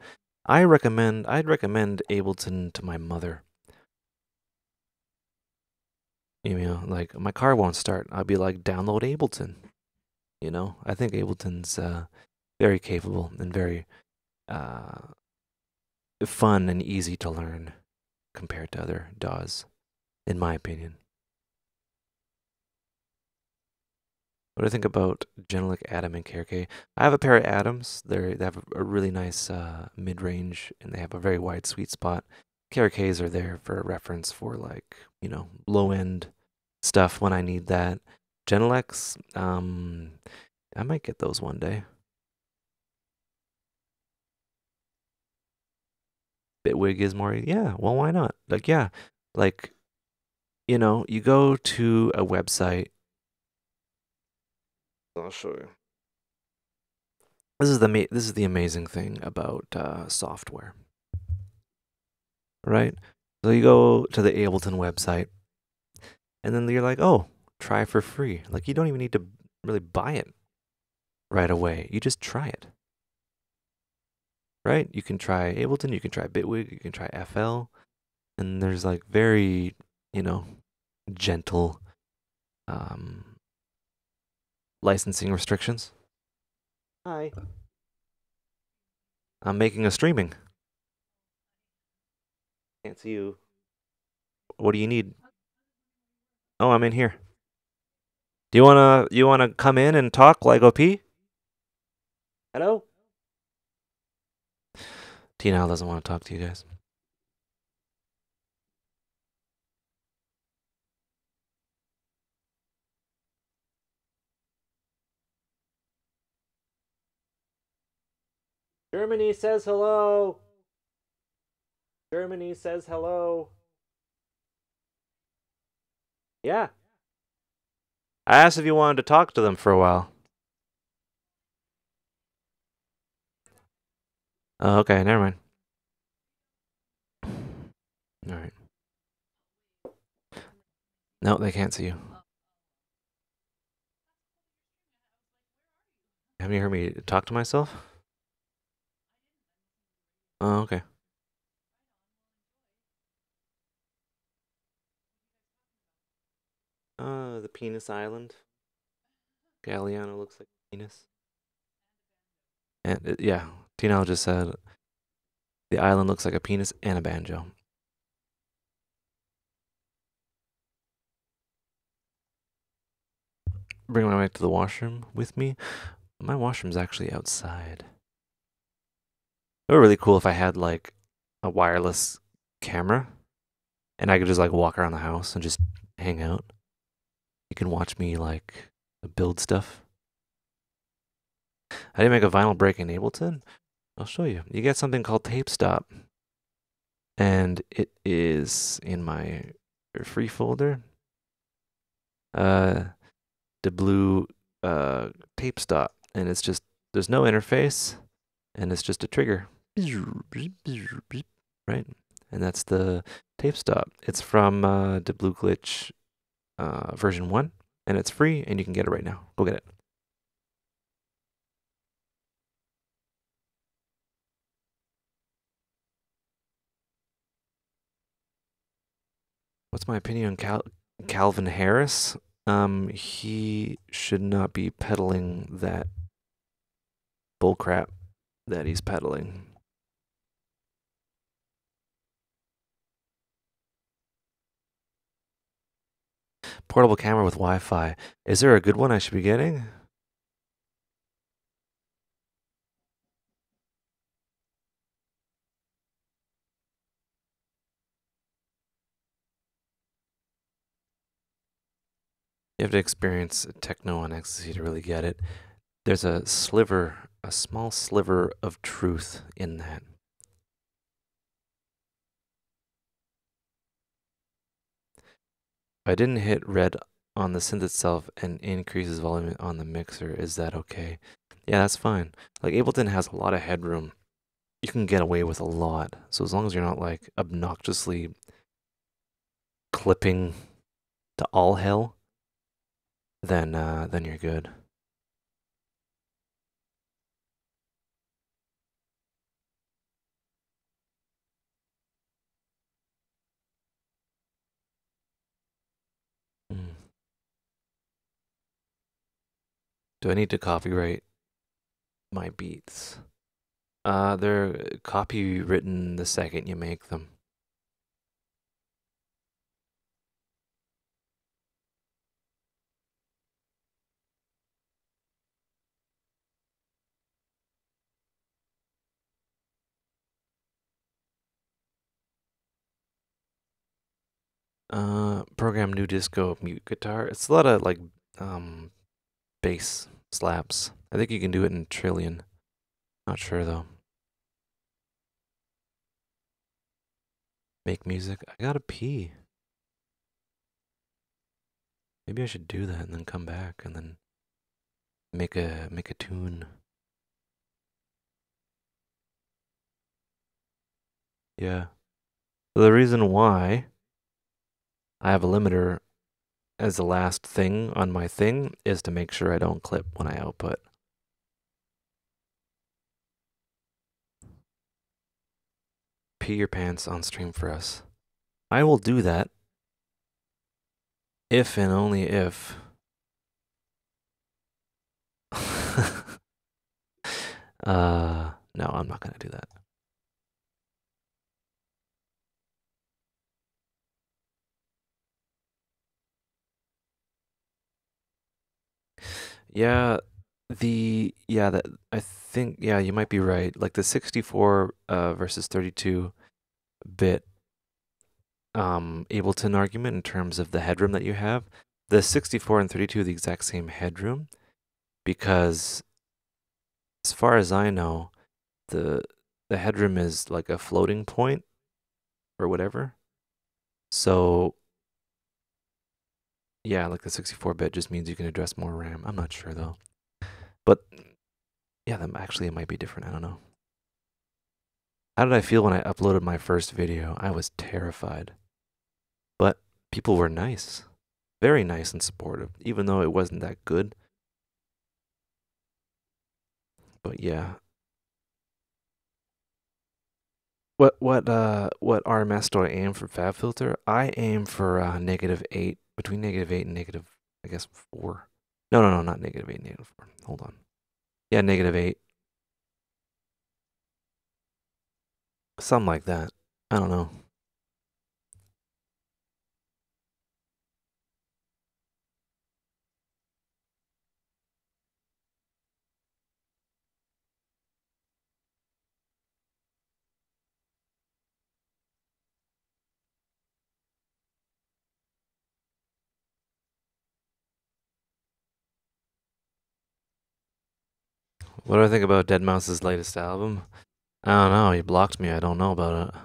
I'd recommend Ableton to my mother. You know, like my car won't start. I'd be like, download Ableton. You know, I think Ableton's very capable and very uh, fun and easy to learn compared to other DAWs, in my opinion. What do I think about Genelec, Atom, and KRK? I have a pair of Atoms. They have a really nice mid-range, and they have a very wide sweet spot. KRKs are there for reference for like, you know, low-end stuff when I need that. Genelecs, I might get those one day. Bitwig is more, yeah, well, why not? Like, yeah, like, you know, you go to a website. I'll show you. This is the amazing thing about software, right? So you go to the Ableton website, and then you're like, oh, try for free. Like you don't even need to really buy it right away. You just try it, right? You can try Ableton, you can try Bitwig, you can try FL, and there's like very, you know, gentle um, licensing restrictions. Hi. I'm making a streaming. Can't see you. What do you need? Oh, I'm in here. Do you wanna come in and talk like OP? Hello? Tina doesn't want to talk to you guys. Germany says hello. Germany says hello. Yeah. I asked if you wanted to talk to them for a while. Oh, okay, never mind. All right. No, they can't see you. Haven't you heard me talk to myself? Oh, okay. The penis island. Galliano looks like a penis. And yeah, Tina just said the island looks like a penis and a banjo. Bring my mic to the washroom with me. My washroom's actually outside. It would be really cool if I had like a wireless camera and I could just like walk around the house and just hang out. You can watch me like build stuff. I didn't make a vinyl break in Ableton. I'll show you. You get something called Tape Stop, and it is in my free folder. The blue tape stop, and it's just there's no interface, and it's just a trigger, right? And that's the tape stop. It's from the Blue Glitch version 1, and it's free, and you can get it right now. Go get it. What's my opinion on Calvin Harris? He should not be peddling that bullcrap that he's peddling. Portable camera with Wi-Fi. Is there a good one I should be getting? You have to experience techno on ecstasy to really get it. There's a small sliver of truth in that. If I didn't hit red on the synth itself and increases volume on the mixer, is that okay? Yeah, that's fine. Like Ableton has a lot of headroom. You can get away with a lot. So as long as you're not like obnoxiously clipping to all hell, then you're good. Do I need to copyright my beats? They're copywritten the second you make them. Program new disco mute guitar. It's a lot of like um bass slaps. I think you can do it in Trillion. Not sure though. Make music. I gotta pee. Maybe I should do that and then come back and then make a tune. Yeah. So the reason why I have a limiter as the last thing on my thing is to make sure I don't clip when I output. Pee your pants on stream for us. I will do that if and only if no, I'm not gonna do that. Yeah, that I think yeah, you might be right. Like the 64 versus 32 bit Ableton argument in terms of the headroom that you have. The 64 and 32 are the exact same headroom because as far as I know, the the headroom is like a floating point or whatever. So yeah, like the 64-bit just means you can address more RAM. I'm not sure though. But yeah, actually it might be different. I don't know. How did I feel when I uploaded my first video? I was terrified. But people were nice. Very nice and supportive, even though it wasn't that good. But yeah. What RMS do I aim for FabFilter? I aim for -8, between -8 and negative, I guess 4. No, not -8, -4. Hold on. Yeah, -8. Something like that. I don't know. What do I think about Deadmau5's latest album? I don't know. He blocked me. I don't know about it.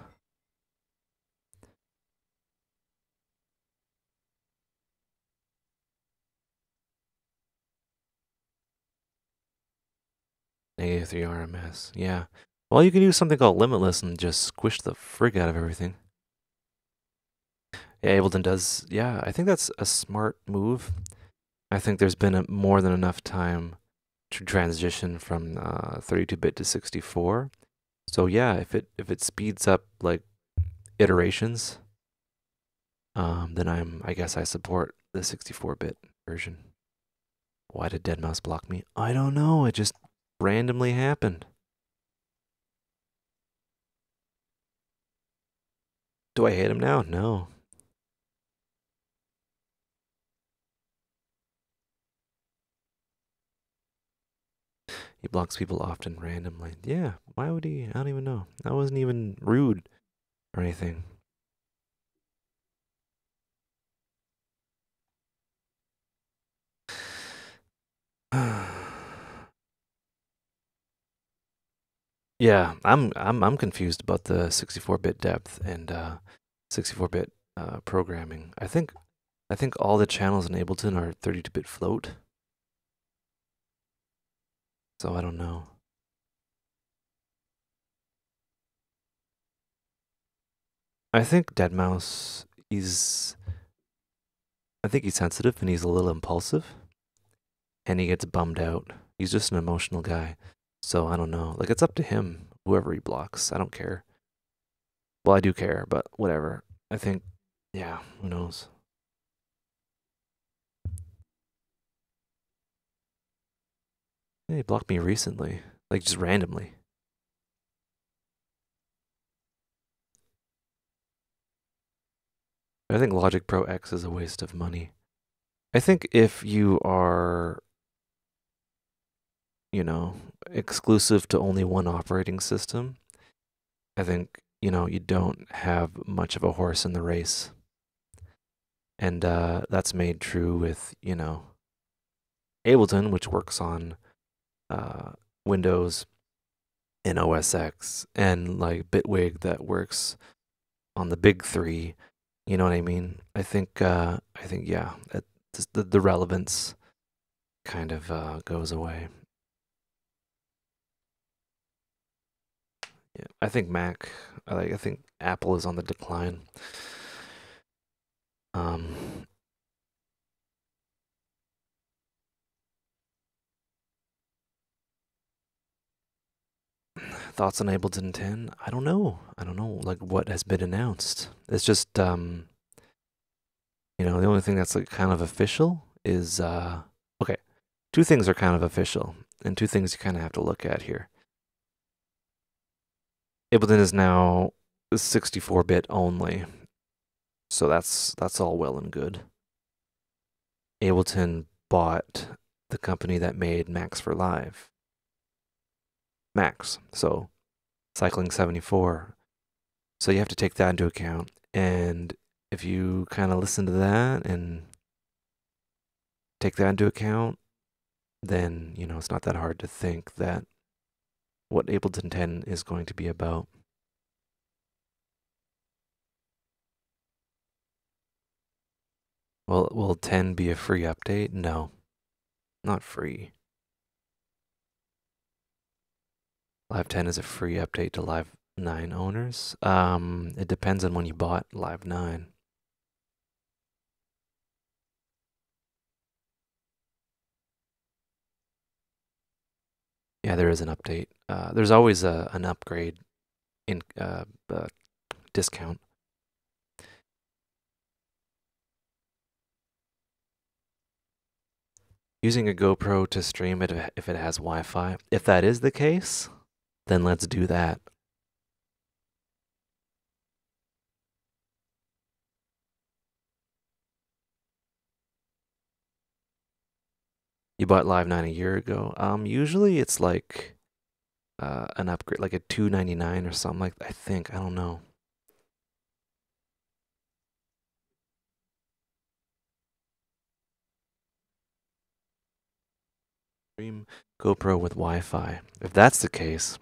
-3 RMS. Yeah. Well, you can use something called Limitless and just squish the frig out of everything. Yeah, Ableton does. Yeah, I think that's a smart move. I think there's been more than enough time to transition from 32-bit to 64. So yeah, if it speeds up like iterations, then I guess I support the 64-bit version. Why did Deadmau5 block me? I don't know. It just randomly happened. Do I hate him now? No. He blocks people often randomly. Yeah, why would he? I don't even know. That wasn't even rude or anything. Yeah, I'm confused about the 64-bit depth and 64-bit programming. I think all the channels in Ableton are 32-bit float. So I don't know. I think Deadmau5 he's I think he's sensitive and he's a little impulsive and he gets bummed out. He's just an emotional guy. So I don't know. Like it's up to him, whoever he blocks. I don't care. Well, I do care, but whatever. I think yeah, who knows. They blocked me recently, like just randomly. I think Logic Pro X is a waste of money. I think if you are, you know, exclusive to only one operating system, I think, you don't have much of a horse in the race. And that's made true with, Ableton, which works on uh, Windows and OS X, and like Bitwig that works on the big three. You know what I mean? I think, yeah, the relevance kind of goes away. Yeah, I think Mac, I think Apple is on the decline. Um, Thoughts on Ableton 10? I don't know. I don't know like what has been announced. It's just the only thing that's like kind of official is okay. Two things are kind of official, and two things you kind of have to look at here. Ableton is now 64-bit only, so that's all well and good. Ableton bought the company that made Max for Live. Max. So Cycling 74. So you have to take that into account. And if you kind of listen to that and take that into account, then, it's not that hard to think that what Ableton 10 is going to be about. Will 10 be a free update? No, not free. Live 10 is a free update to Live 9 owners. It depends on when you bought Live 9. Yeah, there is an update. There's always an upgrade in discount. Using a GoPro to stream it if it has Wi-Fi. If that is the case, then let's do that. You bought Live 9 a year ago. Usually it's like an upgrade, like a 299 or something like that. I think. I don't know. Stream GoPro with Wi-Fi. If that's the case,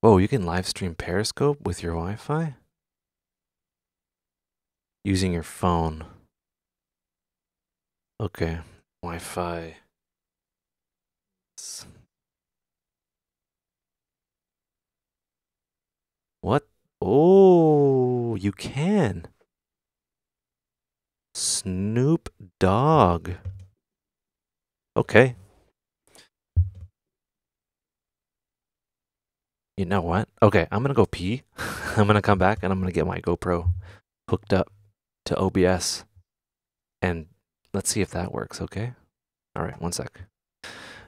whoa, you can live stream Periscope with your Wi-Fi using your phone. Okay, Wi-Fi. What? Oh, you can. Snoop Dogg. Okay. You know what? Okay, I'm gonna go pee. I'm gonna come back and I'm gonna get my GoPro hooked up to OBS and let's see if that works, okay? All right, one sec.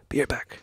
Be right back.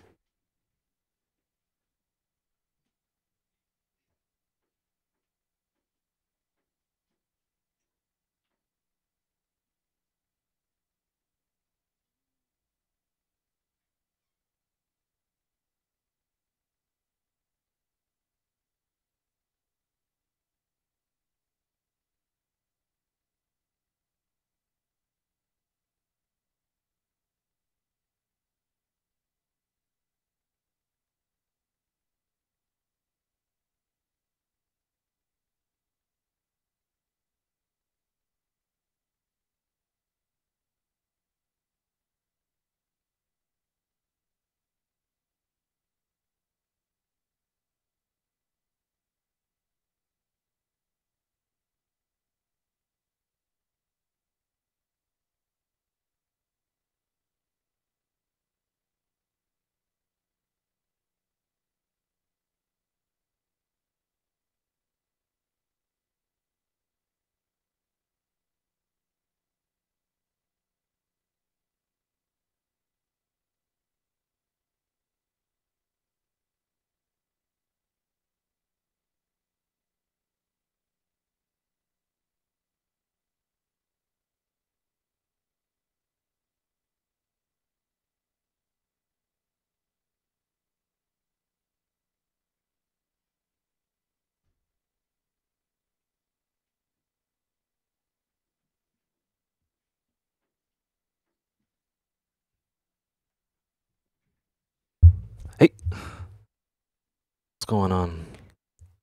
Hey, what's going on?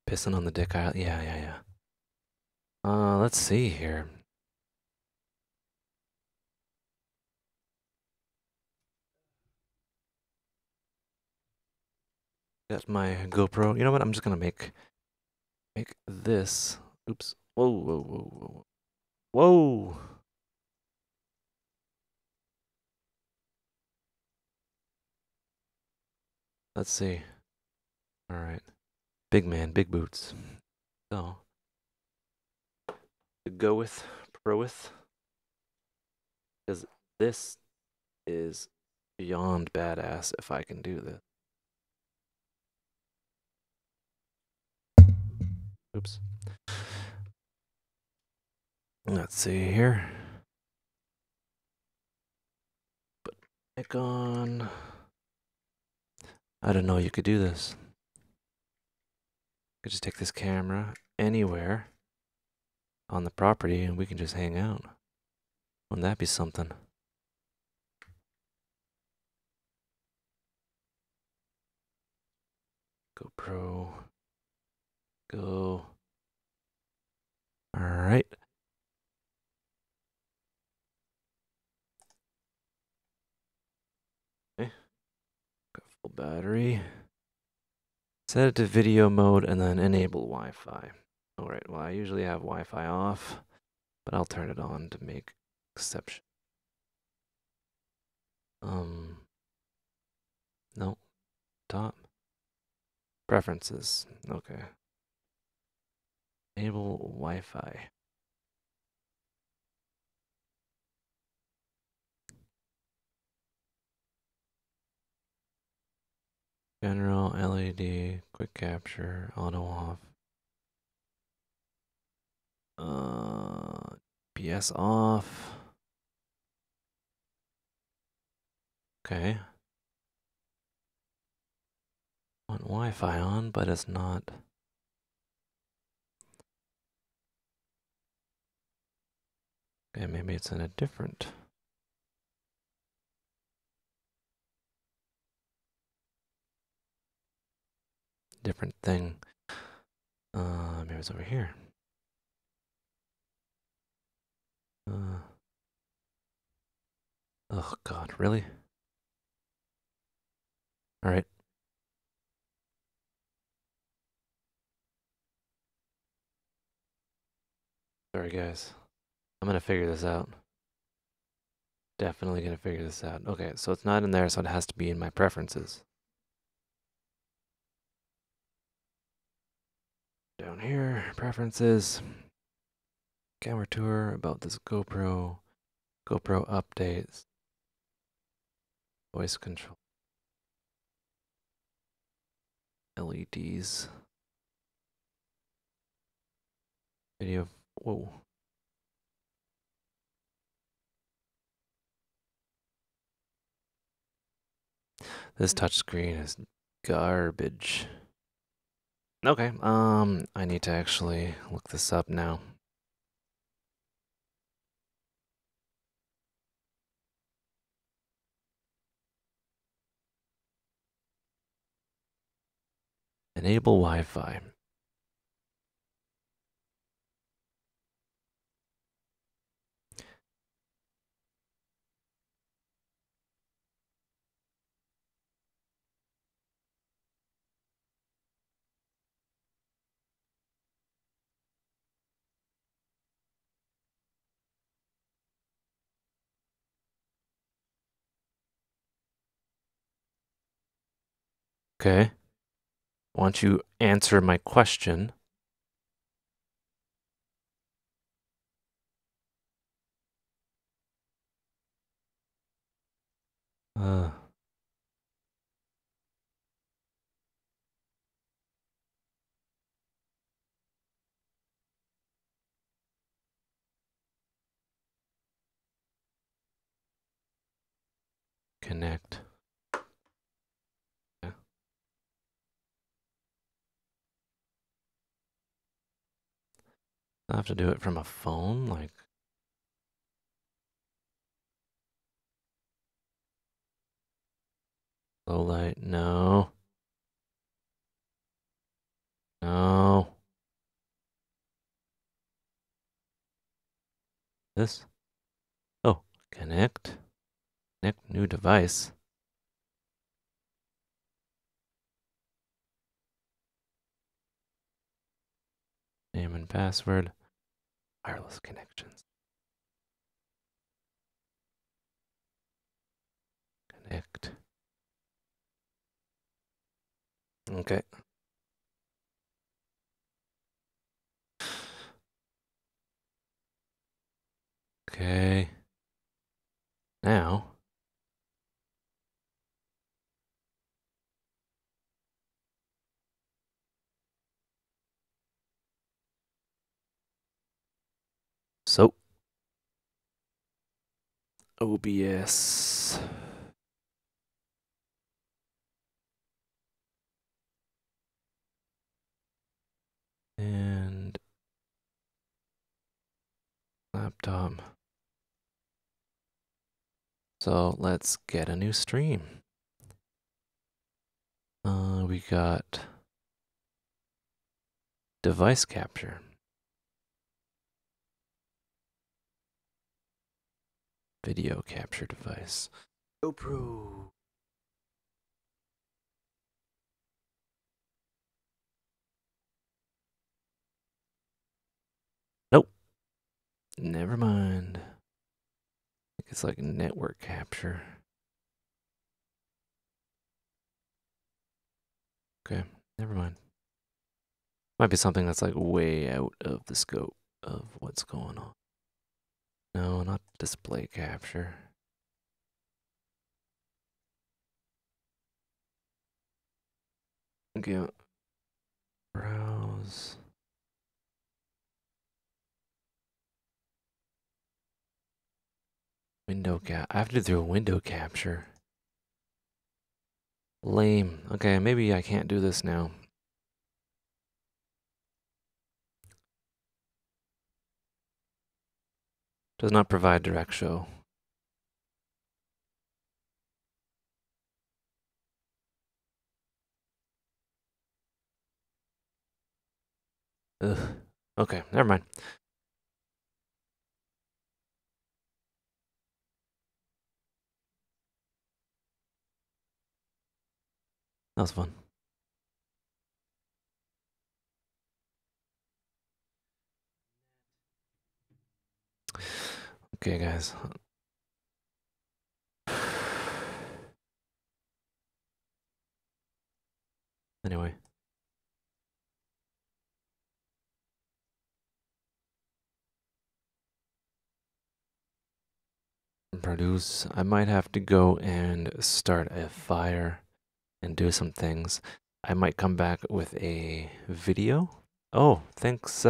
Pissing on the dick aisle? Yeah, yeah, yeah. Let's see here. Got my GoPro. You know what? I'm just gonna make this. Oops. Whoa, whoa, whoa, whoa, whoa. Let's see. All right. Big man, big boots. So, to go with, pro with, because this is beyond badass if I can do this. Oops. Let's see here. But Nikon. I didn't know you could do this. I could just take this camera anywhere on the property and we can just hang out. Wouldn't that be something? GoPro. Go. Alright. Okay. Got full battery. Set it to video mode and then enable Wi-Fi. Alright, well I usually have Wi-Fi off, but I'll turn it on to make exception. No. Top. Preferences. Okay. Enable Wi-Fi. General, LED, quick capture, auto off. PS off. Okay. Want Wi-Fi on, but it's not. Okay, maybe it's in a different thing. Maybe it's over here. Oh God, really? All right. Sorry, guys. I'm gonna figure this out. Definitely gonna figure this out. Okay, so it's not in there, so it has to be in my preferences. Down here, preferences. Camera tour about this GoPro. GoPro updates. Voice control. LEDs. Video. Whoa. This touchscreen is garbage. Okay, I need to actually look this up now. Enable Wi-Fi. Okay. Why don't you answer my question? Uh, Connect. Yeah. I have to do it from a phone, like. Low light, no. No. This? Oh, connect. Connect new device. Name and password. Wireless connections. Connect. Okay. Okay. Now. So. OBS. And laptop. So let's get a new stream. We got device capture. Video capture device. GoPro. Nope. Never mind. I think it's like network capture. Okay, never mind. Might be something that's like way out of the scope of what's going on. No, not display capture. Okay. Browse. Window cap. I have to do a window capture. Lame. Okay, maybe I can't do this now. Does not provide direct show. Ugh. Okay, never mind. That was fun. Okay, guys. Anyway. Produce. I might have to go and start a fire and do some things. I might come back with a video. Oh, thanks,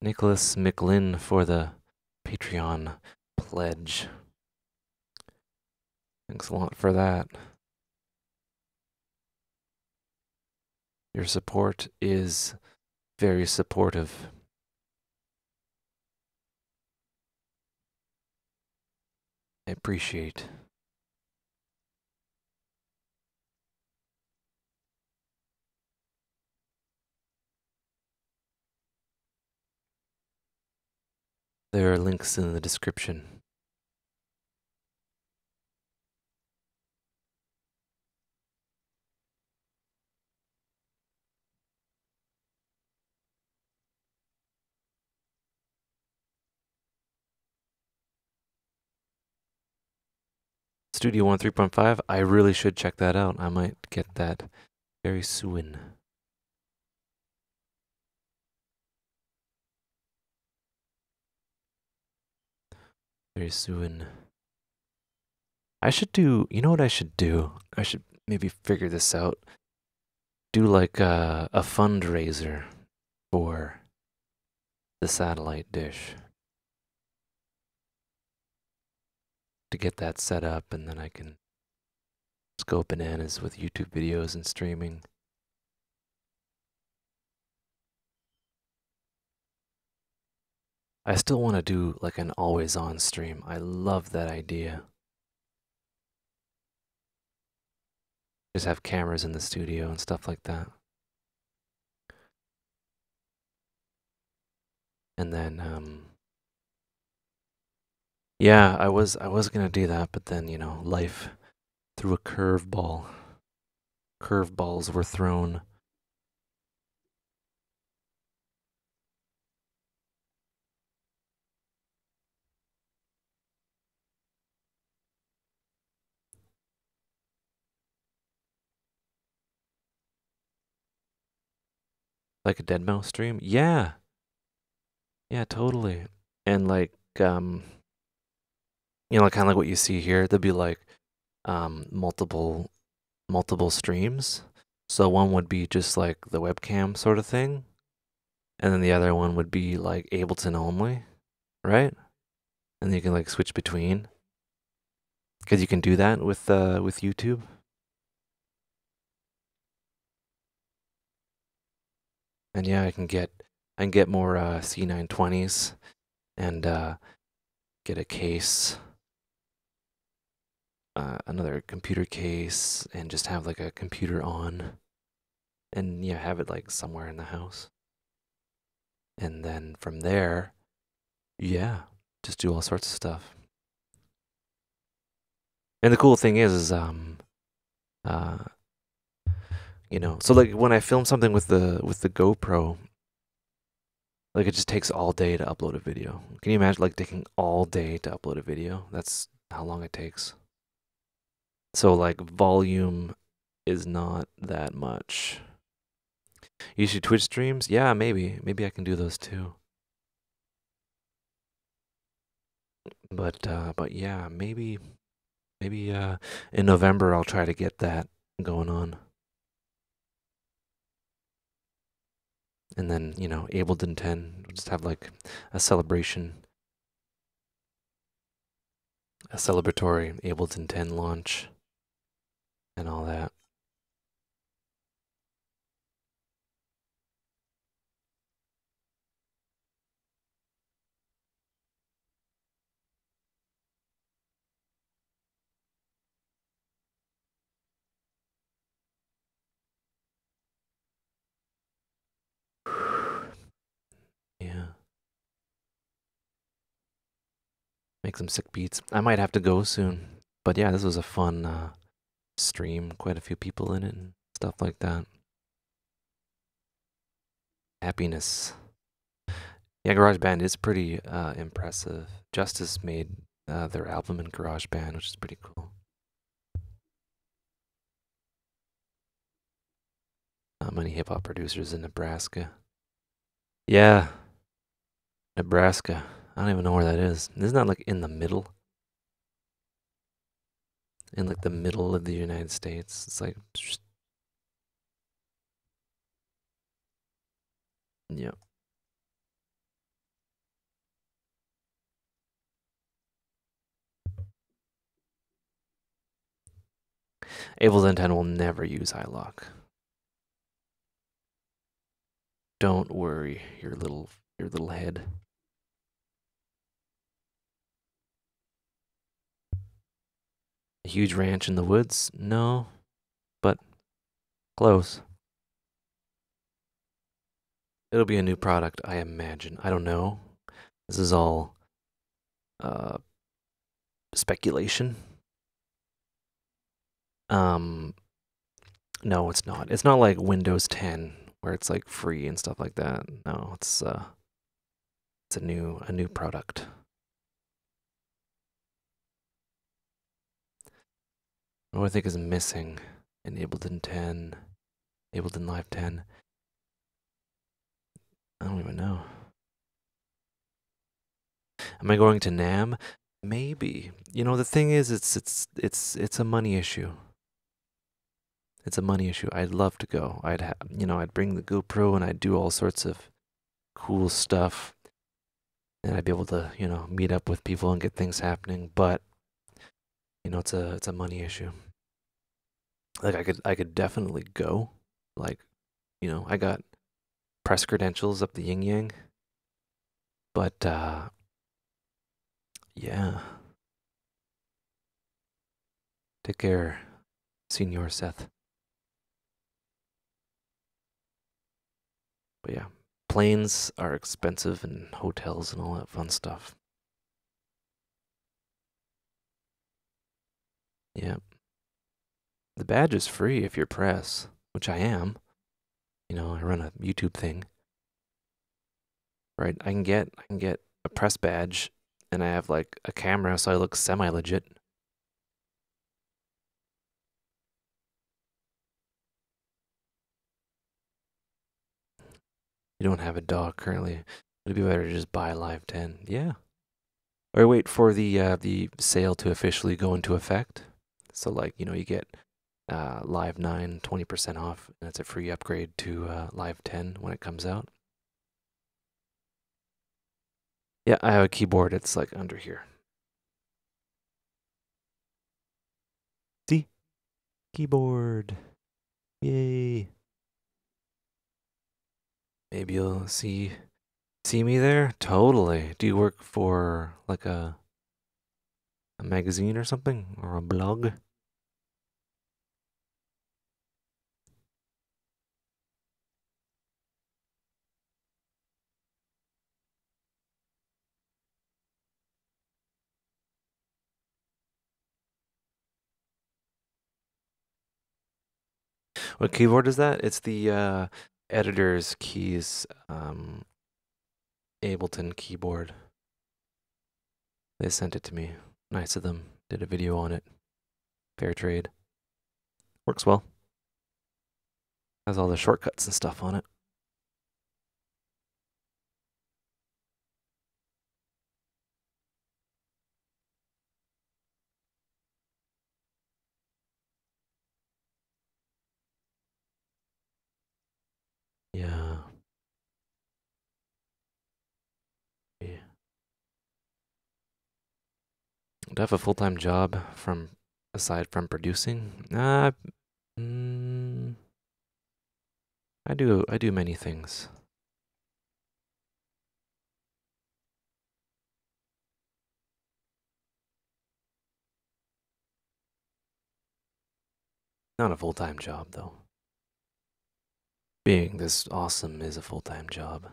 Nicholas McLinn, for the Patreon pledge. Thanks a lot for that. Your support is very supportive. I appreciate. There are links in the description. Studio One 3.5, I really should check that out. I might get that very soon. Very soon. I should do, you know what I should do? I should maybe figure this out. Do like a fundraiser for the satellite dish to get that set up, and then I can just go bananas with YouTube videos and streaming. I still want to do like an always on stream. I love that idea. Just have cameras in the studio and stuff like that. And then yeah, I was gonna do that, but then, life threw a curveball. Curveballs were thrown. Like a Deadmau5 stream? Yeah. Yeah, totally. And like kind of like what you see here, there'd be like multiple streams. So one would be just like the webcam sort of thing, and then the other one would be like Ableton only, right? And you can like switch between because you can do that with YouTube. And yeah, I can get more C920s and get a case, another computer case, and just have like a computer on, and yeah, have it like somewhere in the house. And then from there, yeah, just do all sorts of stuff. And the cool thing is uh, so like when I film something with the GoPro, like it just takes all day to upload a video. Can you imagine like taking all day to upload a video? That's how long it takes. So like volume is not that much. You should Twitch streams? Yeah, maybe I can do those too. But yeah, maybe in November I'll try to get that going on. And then, Ableton 10, we'll just have like a celebration, a celebratory Ableton 10 launch and all that. Yeah. Make some sick beats. I might have to go soon. But yeah, this was a fun stream. Quite a few people in it and stuff like that. Happiness. Yeah, GarageBand is pretty impressive. Justice made their album in GarageBand, which is pretty cool. Not many hip hop producers in Nebraska. Yeah, Nebraska. I don't even know where that is. Isn't that like in the middle? In like the middle of the United States. It's like, yeah. Ableton 10 will never use iLock. Don't worry, your little head. A huge ranch in the woods? No, but close. It'll be a new product, I imagine. I don't know. This is all uh, speculation. Um, no, it's not. It's not like Windows 10 where it's like free and stuff like that. No, it's a new product. What do I think is missing in Ableton 10, Ableton Live 10? I don't even know. Am I going to NAM? Maybe. The thing is, it's a money issue. It's a money issue. I'd love to go. I'd bring the GoPro and I'd do all sorts of cool stuff, and I'd be able to, meet up with people and get things happening. But it's a money issue. Like I could definitely go. Like, I got press credentials up the yin yang. But yeah. Take care, Senior Seth. But yeah, planes are expensive and hotels and all that fun stuff. Yeah. The badge is free if you're press, which I am. You know, I run a YouTube thing. Right? I can get a press badge and I have like a camera so I look semi legit. You don't have a dog currently. It'd be better to just buy Live 10. Yeah. Or wait for the sale to officially go into effect. So like, you know, you get Live 9 20% off and it's a free upgrade to Live 10 when it comes out. Yeah, I have a keyboard. It's like under here. See? Keyboard. Yay. Maybe you'll see me there? Totally. Do you work for like a magazine or something? Or a blog? What keyboard is that? It's the editor's keys Ableton keyboard. They sent it to me. Nice of them. Did a video on it. Fair trade. Works well. Has all the shortcuts and stuff on it. Yeah. Yeah. Do I have a full-time job from aside from producing? Mm, I do many things. Not a full-time job though. Being this awesome is a full-time job.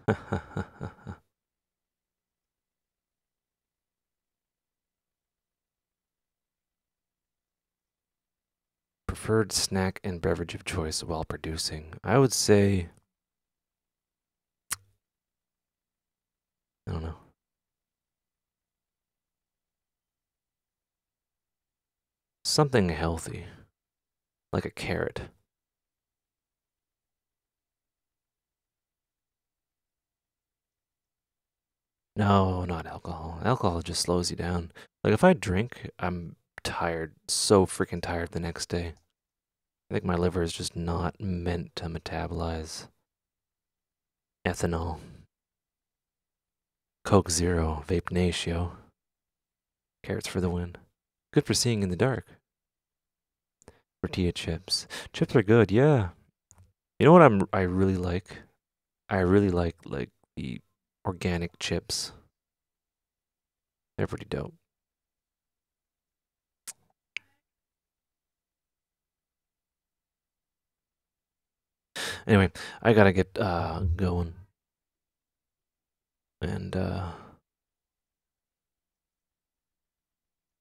Preferred snack and beverage of choice while producing. I would say, I don't know, something healthy, like a carrot. No, not alcohol. Alcohol just slows you down. Like if I drink, I'm tired, so freaking tired the next day. I think my liver is just not meant to metabolize ethanol. Coke Zero, Vape Natio. Carrots for the win. Good for seeing in the dark. Tortilla chips. Chips are good, yeah. You know what I really like? I really like the organic chips. They're pretty dope. Anyway, I gotta get going. And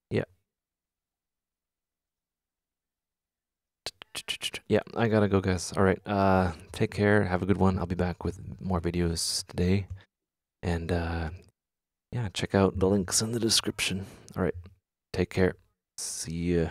yeah. Yeah, I gotta go, guys. All right. Take care. Have a good one. I'll be back with more videos today. And yeah, check out the links in the description. All right. Take care. See ya.